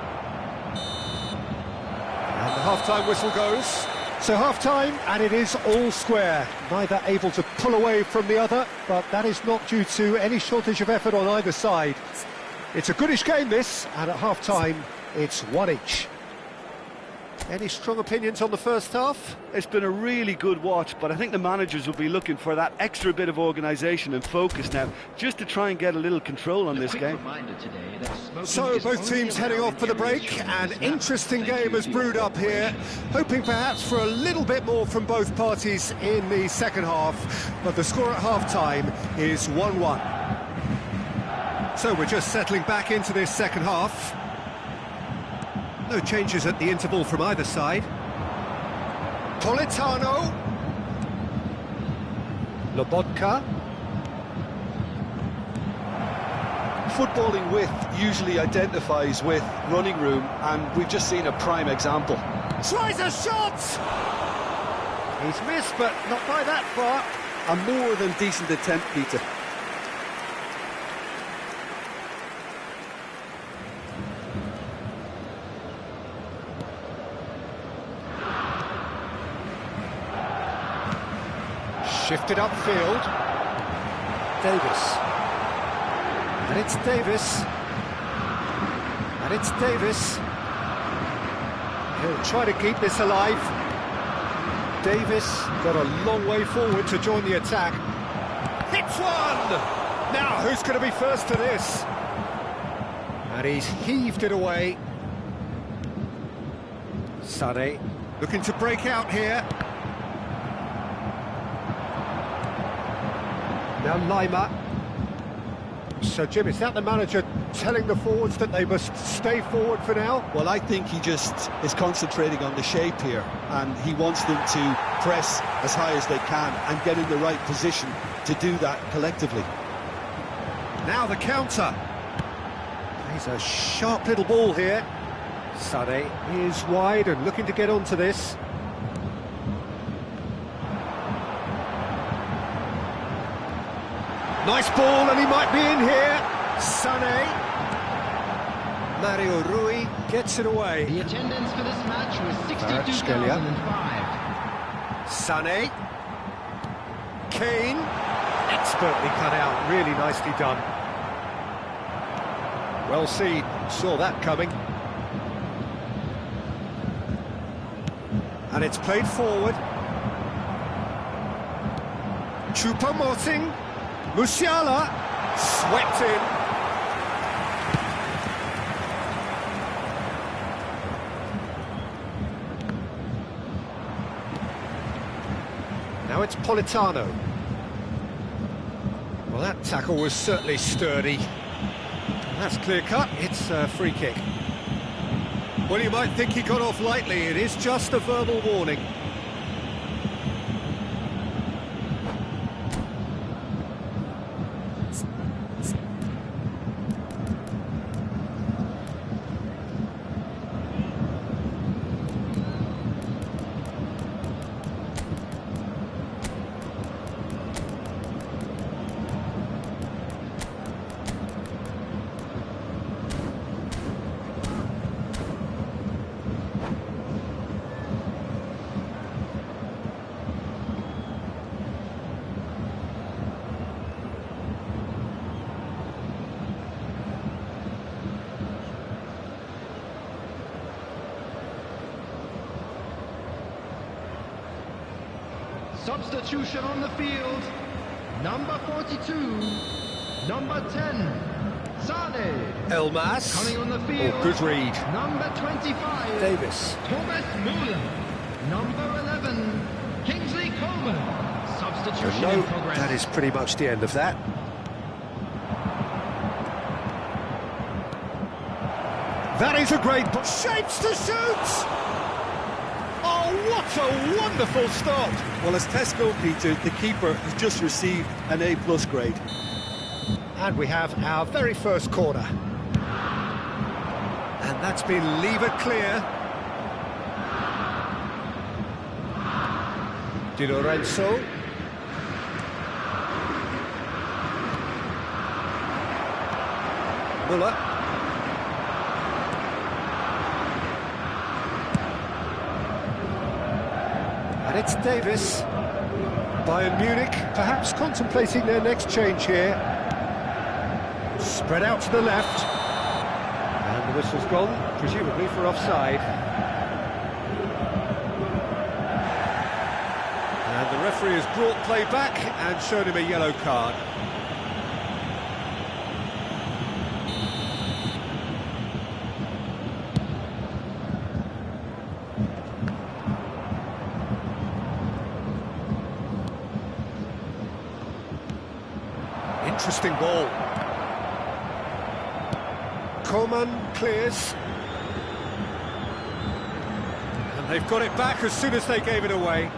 And the half-time whistle goes. So half-time, and it is all square. Neither able to pull away from the other, but that is not due to any shortage of effort on either side. It's a goodish game, this, and at half-time, it's one each. Any strong opinions on the first half? It's been a really good watch, but I think the managers will be looking for that extra bit of organisation and focus now, just to try and get a little control on this game. So both teams heading off for the break. An interesting game has brewed up here, hoping perhaps for a little bit more from both parties in the second half, but the score at half-time is 1-1. So we're just settling back into this second half. No changes at the interval from either side. Politano. Lobotka. Footballing width usually identifies with running room, and we've just seen a prime example. Tries a shot! He's missed, but not by that far. A more than decent attempt, Peter. Shifted upfield. Davis. And it's Davis. And it's Davis. He'll try to keep this alive. Davis got a long way forward to join the attack. Hits one! Now, who's going to be first to this? And he's heaved it away. Sané looking to break out here. Now Lima. So Jim, is that the manager telling the forwards that they must stay forward for now? Well, I think he just is concentrating on the shape here, and he wants them to press as high as they can and get in the right position to do that collectively. Now the counter. He's a sharp little ball here. Sané is wide and looking to get onto this. Nice ball, and he might be in here. Sané. Mario Rui gets it away. The attendance for this match was 62,005. Sané. Kane. Expertly cut out, really nicely done. Well seen, saw that coming. And it's played forward. Choupo-Moting. Musiala. Swept in. Now it's Politano. Well, that tackle was certainly sturdy. That's clear-cut, it's a free kick. Well, you might think he got off lightly, it is just a verbal warning. Substitution on the field. Number 42. Number 10. Sané. Elmas. Coming on the field. Oh, good read. Number 25. Davis. Thomas Müller. Number 11. Kingsley Coman. Substitution in progress. That is pretty much the end of that. That is a great shapes to shoot! Oh, what a wonderful stop! Well, as Tesco, Peter, the keeper has just received an A+ grade. And we have our very first corner. And that's been levered clear. Di Lorenzo. Müller. And it's Davis. Bayern Munich perhaps contemplating their next change here. Spread out to the left. And the whistle's gone, presumably for offside. And the referee has brought play back and shown him a yellow card. Interesting ball. Coman clears. And they've got it back as soon as they gave it away.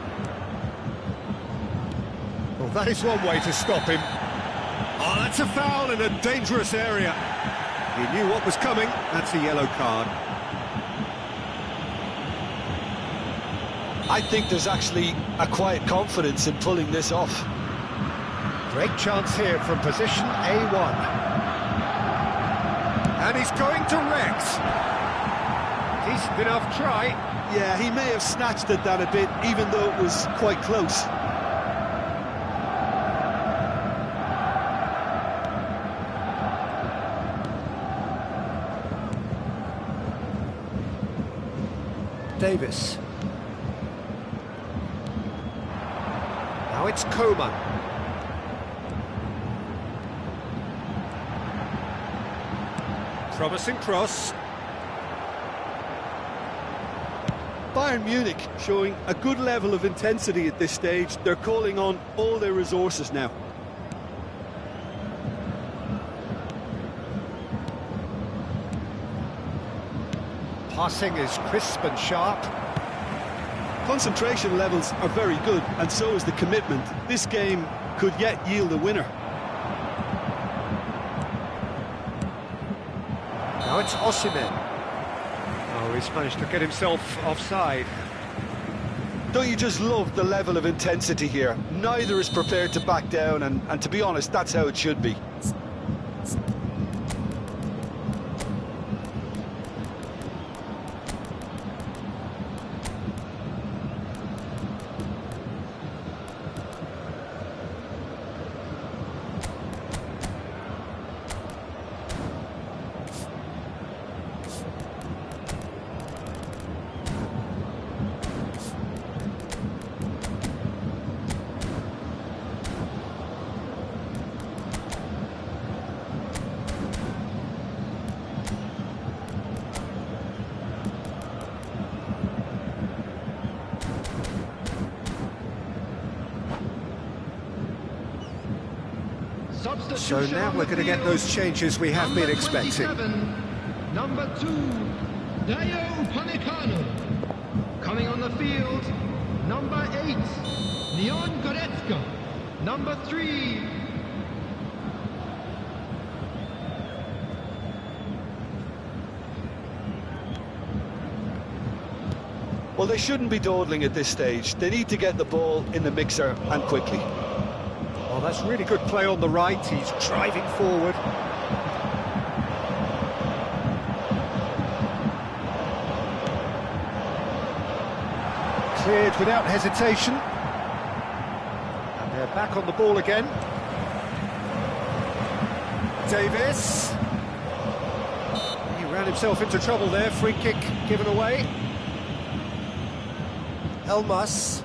Well, that is one way to stop him. Oh, that's a foul in a dangerous area. He knew what was coming. That's a yellow card. I think there's actually a quiet confidence in pulling this off. Great chance here from position A1. And he's going to Rex. Decent enough try. Yeah, he may have snatched at that a bit, even though it was quite close. Davis. Now it's Coman. Promising cross. Bayern Munich showing a good level of intensity at this stage. They're calling on all their resources now. Passing is crisp and sharp. Concentration levels are very good, and so is the commitment. This game could yet yield a winner. Now it's Osimhen. Oh, he's managed to get himself offside. Don't you just love the level of intensity here? Neither is prepared to back down, and to be honest, that's how it should be. So now we're going to get those changes we have been expecting. Number 2, Dayo Upamecano. Coming on the field, number 8, Leon Goretzka. Number 3. Well, they shouldn't be dawdling at this stage. They need to get the ball in the mixer, and quickly. Oh, that's really good play on the right. He's driving forward. Cleared without hesitation. And they're back on the ball again. Davis. He ran himself into trouble there. Free kick given away. Elmas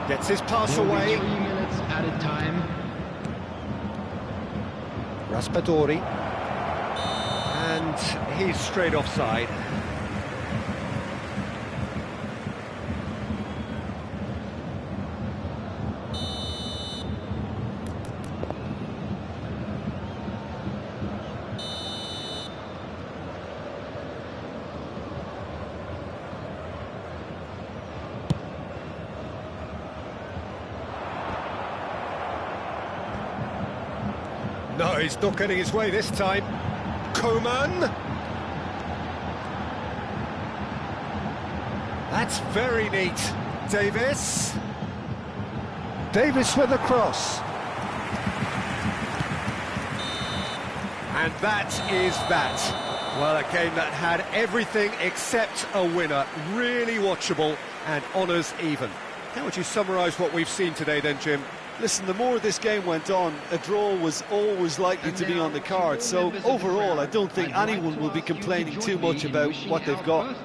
gets his pass away. 3 minutes added time. Raspadori. And he's straight offside. No, he's not getting his way this time. Coman. That's very neat. Davis. Davis with a cross. And that is that. Well, a game that had everything except a winner. Really watchable and honours even. How would you summarise what we've seen today then, Jim? Listen, the more this game went on, a draw was always likely to be on the card. So overall, I don't think anyone will be complaining too much about what they've got.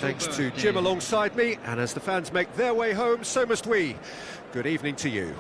Thanks to Jim alongside me, and as the fans make their way home, so must we. Good evening to you.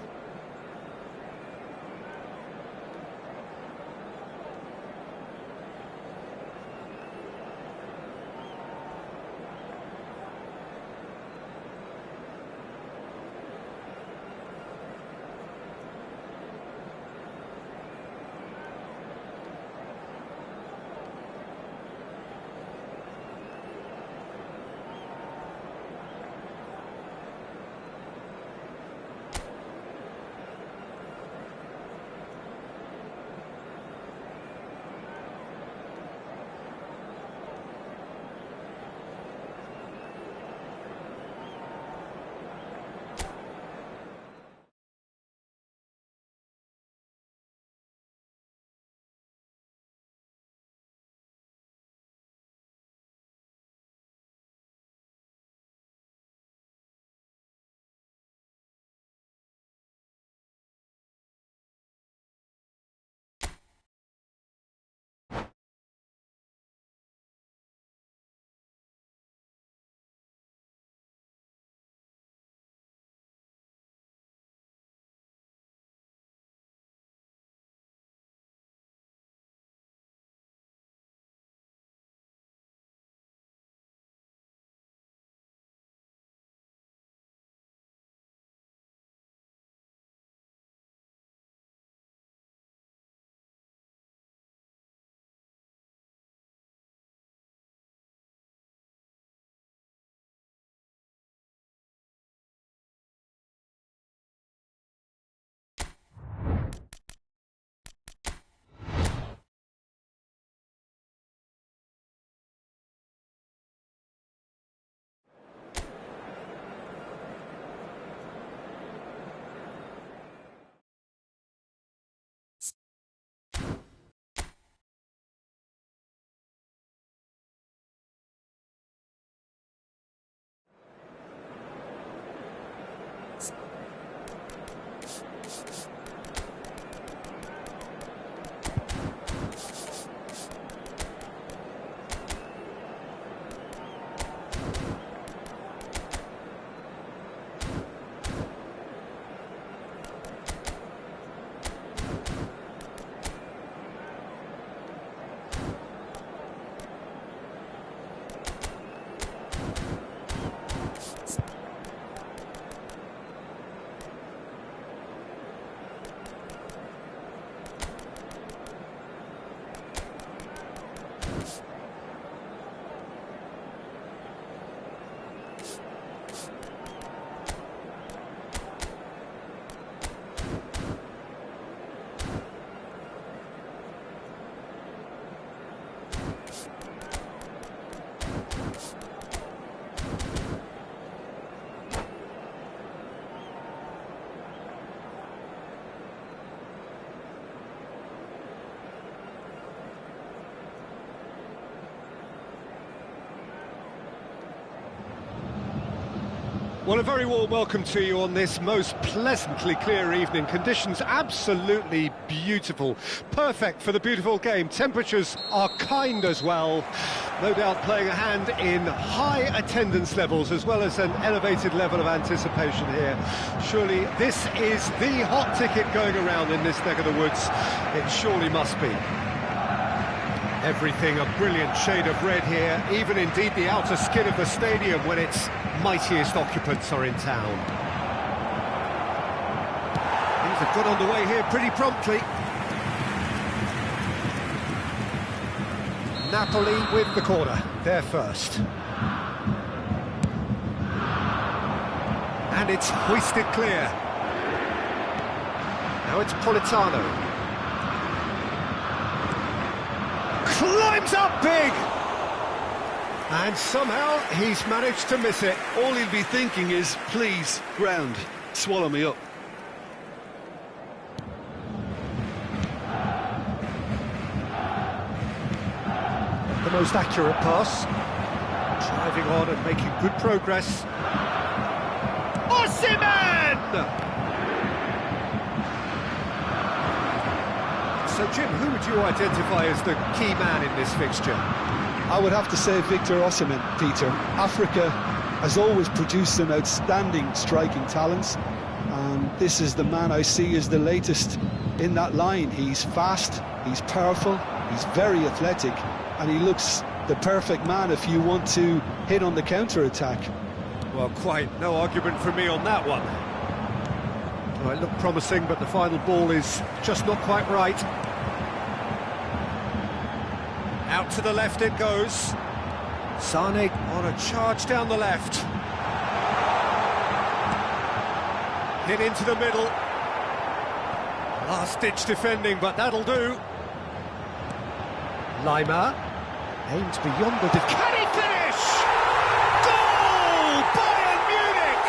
Well, a very warm welcome to you on this most pleasantly clear evening. Conditions absolutely beautiful. Perfect for the beautiful game. Temperatures are kind as well. No doubt playing a hand in high attendance levels as well as an elevated level of anticipation here. Surely this is the hot ticket going around in this neck of the woods. It surely must be. Everything a brilliant shade of red here, even indeed the outer skin of the stadium when its mightiest occupants are in town. Things have got underway here pretty promptly. Napoli with the corner, they're first. And it's hoisted clear. Now it's Politano. Climbs up big! And somehow he's managed to miss it. All he'll be thinking is, please, ground, swallow me up. The most accurate pass. Driving on and making good progress. Osimhen! So, Jim, who would you identify as the key man in this fixture? I would have to say Victor Osimhen, Peter. Africa has always produced some outstanding striking talents, and this is the man I see as the latest in that line. He's fast, he's powerful, he's very athletic, and he looks the perfect man if you want to hit on the counter-attack. Well, quite no argument from me on that one. Well, it looked promising, but the final ball is just not quite right. Out to the left it goes. Sane on a charge down the left. Hit into the middle. Last-ditch defending, but that'll do. Lima aims beyond the... Can he finish? Goal! Bayern Munich!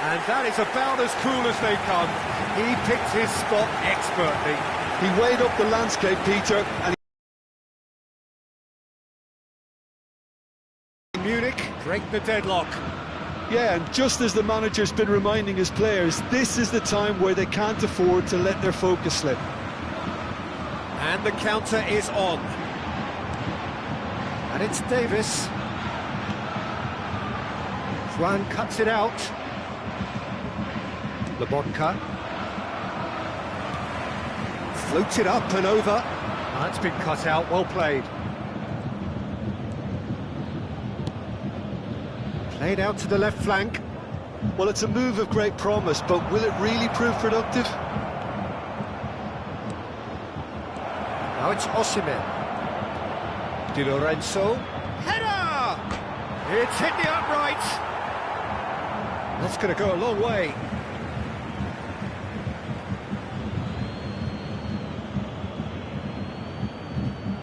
And that is about as cool as they come. He picked his spot expertly. He weighed up the landscape, Peter, and Munich break the deadlock. yeah, and just as the manager's been reminding his players, this is the time where they can't afford to let their focus slip. And the counter is on. And it's Davis. Juan cuts it out. Lobotka. Floats it up and over. That's been cut out, well played. Played out to the left flank. Well, it's a move of great promise, but will it really prove productive? Now it's Osimhen. Di Lorenzo. Header! It's hit the upright. That's going to go a long way.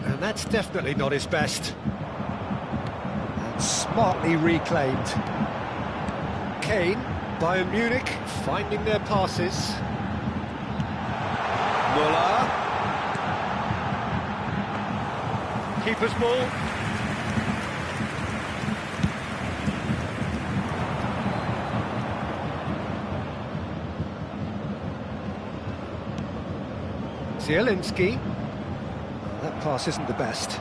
And that's definitely not his best. And smartly reclaimed. Kane, Bayern Munich, finding their passes. Muller. Keeper's ball. Zielinski. That pass isn't the best.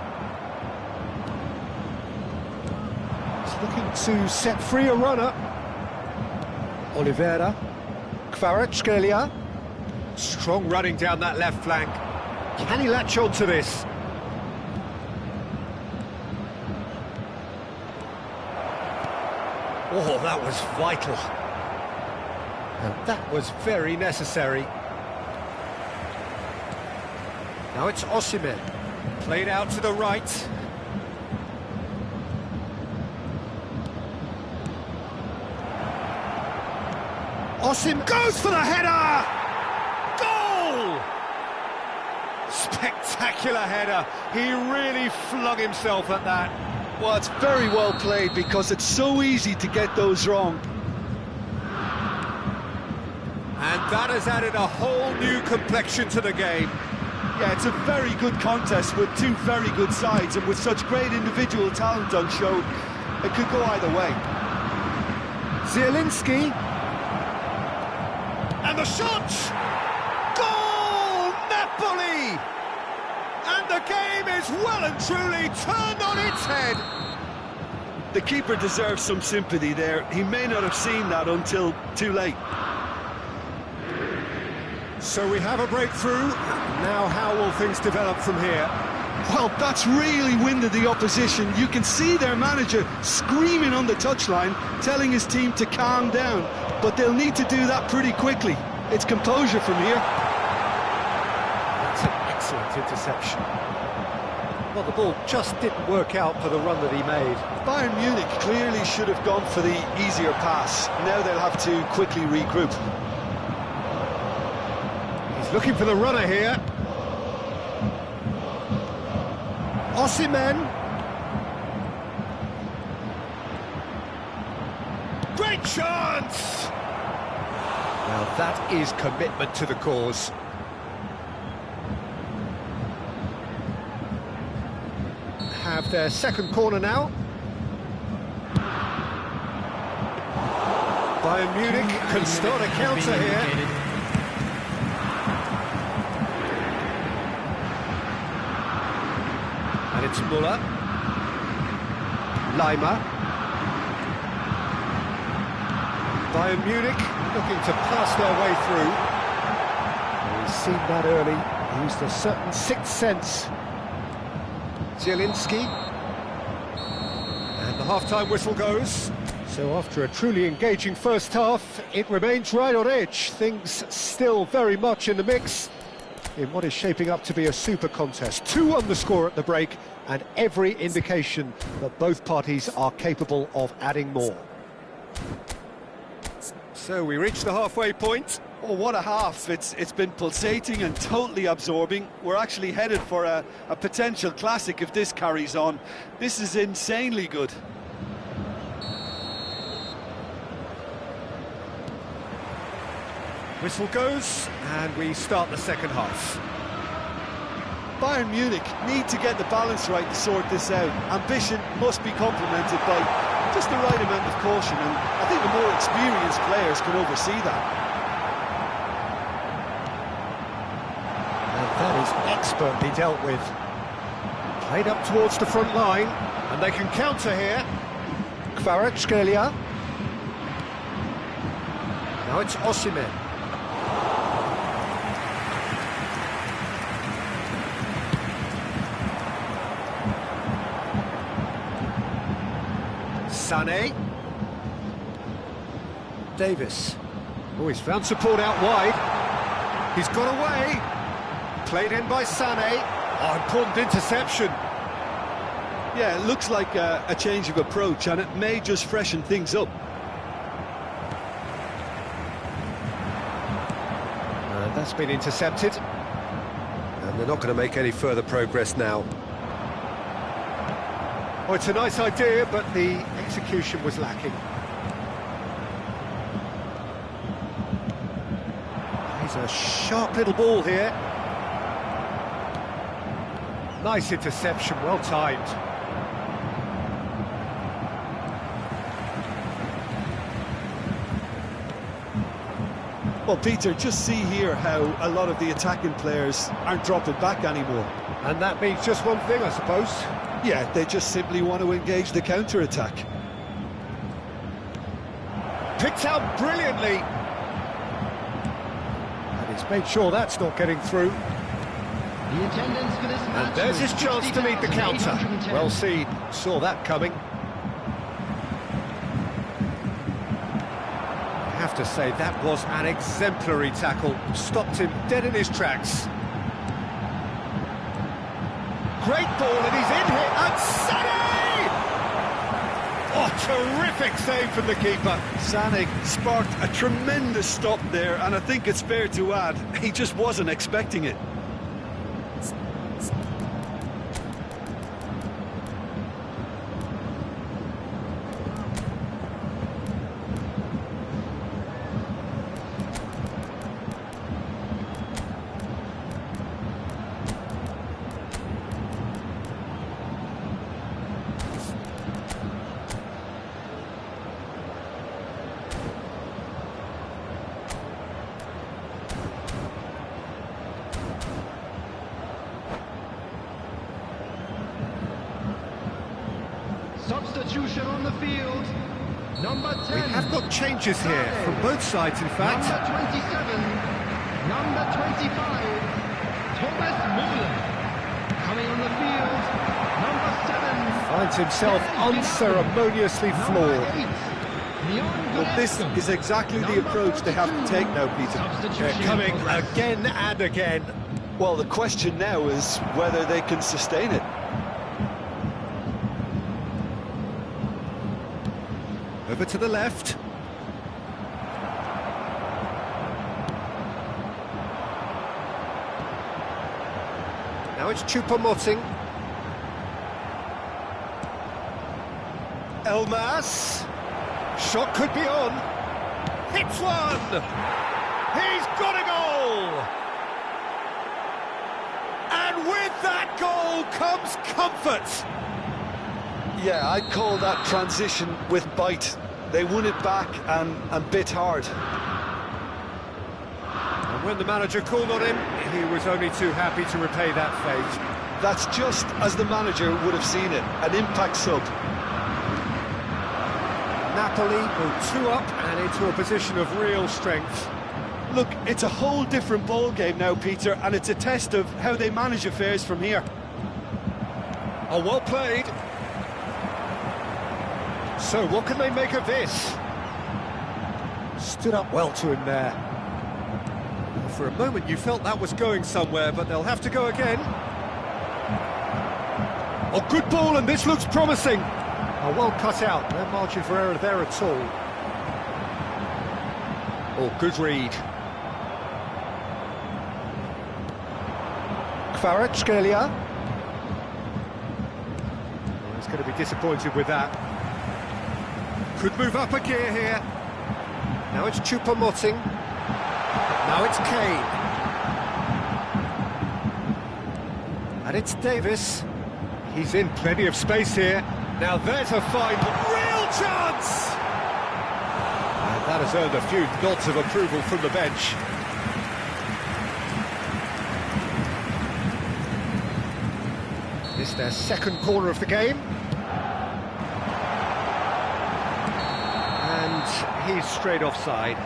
He's looking to set free a runner. Oliveira. Kvaratskhelia. Strong running down that left flank. Can he latch on to this? Oh, that was vital. And that was very necessary. Now it's Osimhen. Played out to the right. Osimhen goes for the header! Goal! Spectacular header. He really flung himself at that. Well, it's very well played because it's so easy to get those wrong. And that has added a whole new complexion to the game. Yeah, it's a very good contest with two very good sides, and with such great individual talent on show, it could go either way. Zielinski. And the shot! Goal! Napoli! And the game is well and truly turned on its head. The keeper deserves some sympathy there. He may not have seen that until too late. So we have a breakthrough. Now how will things develop from here? Well, that's really winded the opposition. You can see their manager screaming on the touchline, telling his team to calm down. But they'll need to do that pretty quickly. It's composure from here. That's an excellent interception. Well, the ball just didn't work out for the run that he made. Bayern Munich clearly should have gone for the easier pass. Now they'll have to quickly regroup. He's looking for the runner here. Osimhen. Great chance! Now that is commitment to the cause. Have their second corner now. Bayern Munich can start a counter here. And it's Müller. Leimer. Bayern Munich looking to pass their way through. He's seen that early, used a certain sixth sense. Zielinski. And the half-time whistle goes. So after a truly engaging first half, it remains right on edge. Things still very much in the mix in what is shaping up to be a super contest. 2 on the score at the break, and every indication that both parties are capable of adding more. So we reach the halfway point. Oh, what a half. It's been pulsating and totally absorbing. We're actually headed for a potential classic if this carries on. This is insanely good. Whistle goes, and we start the second half. Bayern Munich need to get the balance right to sort this out. Ambition must be complemented by just the right amount of caution, and I think the more experienced players can oversee that. And that is expertly dealt with. Played up towards the front line, and they can counter here. Kvaratskhelia. Now it's Osimhen. Sané. Davis. Oh, he's found support out wide. He's got away. Played in by Sané. Oh, important interception. Yeah, it looks like a change of approach, and it may just freshen things up. And that's been intercepted. And they're not going to make any further progress now. Oh, it's a nice idea, but the execution was lacking. He's a sharp little ball here. Nice interception, well timed. Well, Peter, just see here how a lot of the attacking players aren't dropping back anymore. And that means just one thing, I suppose. Yeah, they just simply want to engage the counter-attack. Picked out brilliantly. And he's made sure that's not getting through. The attendance for this match. And there's his chance to lead the counter. Well seen, saw that coming. I have to say, that was an exemplary tackle. Stopped him dead in his tracks. Great ball, and he's in here, and Sané! Oh, terrific save from the keeper. Sané sparked a tremendous stop there, and I think it's fair to add, he just wasn't expecting it. Substitution on the field. Number 10. We have got changes here from both sides, in fact. Number 27. Number 25. Thomas Muller. Coming on the field. Number 7. Finds himself unceremoniously floored. Well, this is exactly the approach they have to take now, Peter. They're coming again and again. Well, the question now is whether they can sustain it. Over to the left. Now it's Choupo-Moting. Elmas. Shot could be on. Hits one. He's got a goal. And with that goal comes comfort. Yeah, I'd call that transition with bite. They won it back and bit hard. And when the manager called on him, he was only too happy to repay that fate. That's just as the manager would have seen it, an impact sub. Napoli go 2 up and into a position of real strength. Look, it's a whole different ball game now, Peter, and it's a test of how they manage affairs from here. Oh, well played. So, what can they make of this? Stood up well to him there. For a moment you felt that was going somewhere, but they'll have to go again. Oh, good ball, and this looks promising. Oh, well cut out. No margin for error there at all. Oh, good read. Kvaratskhelia. Oh, he's going to be disappointed with that. Could move up a gear here. Now it's Choupo-Moting. Now it's Kane. And it's Davis. He's in plenty of space here. Now there's a fine, real chance! And that has earned a few nods of approval from the bench. This is their second corner of the game. And he's straight offside.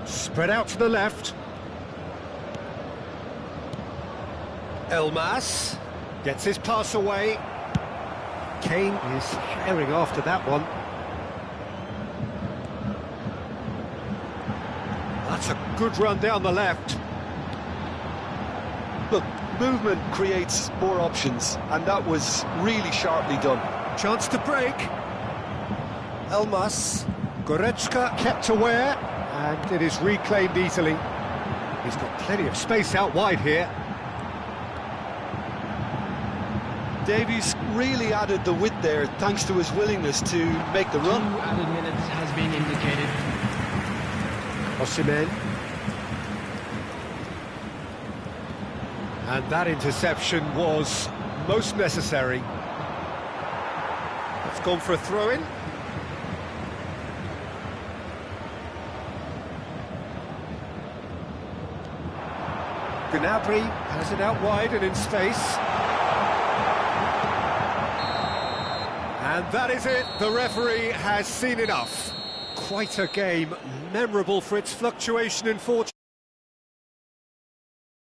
Spread out to the left. Elmas gets his pass away. Kane is herring after that one. That's a good run down the left. Look, movement creates more options, and that was really sharply done. Chance to break. Elmas. Goretzka kept aware, and it is reclaimed easily. He's got plenty of space out wide here. Davies really added the width there thanks to his willingness to make the run. 2 added minutes has been indicated. Osimhen. And that interception was most necessary. It's gone for a throw-in. Gnabry has it out wide and in space. And that is it, the referee has seen enough. Quite a game, memorable for its fluctuation in fortune.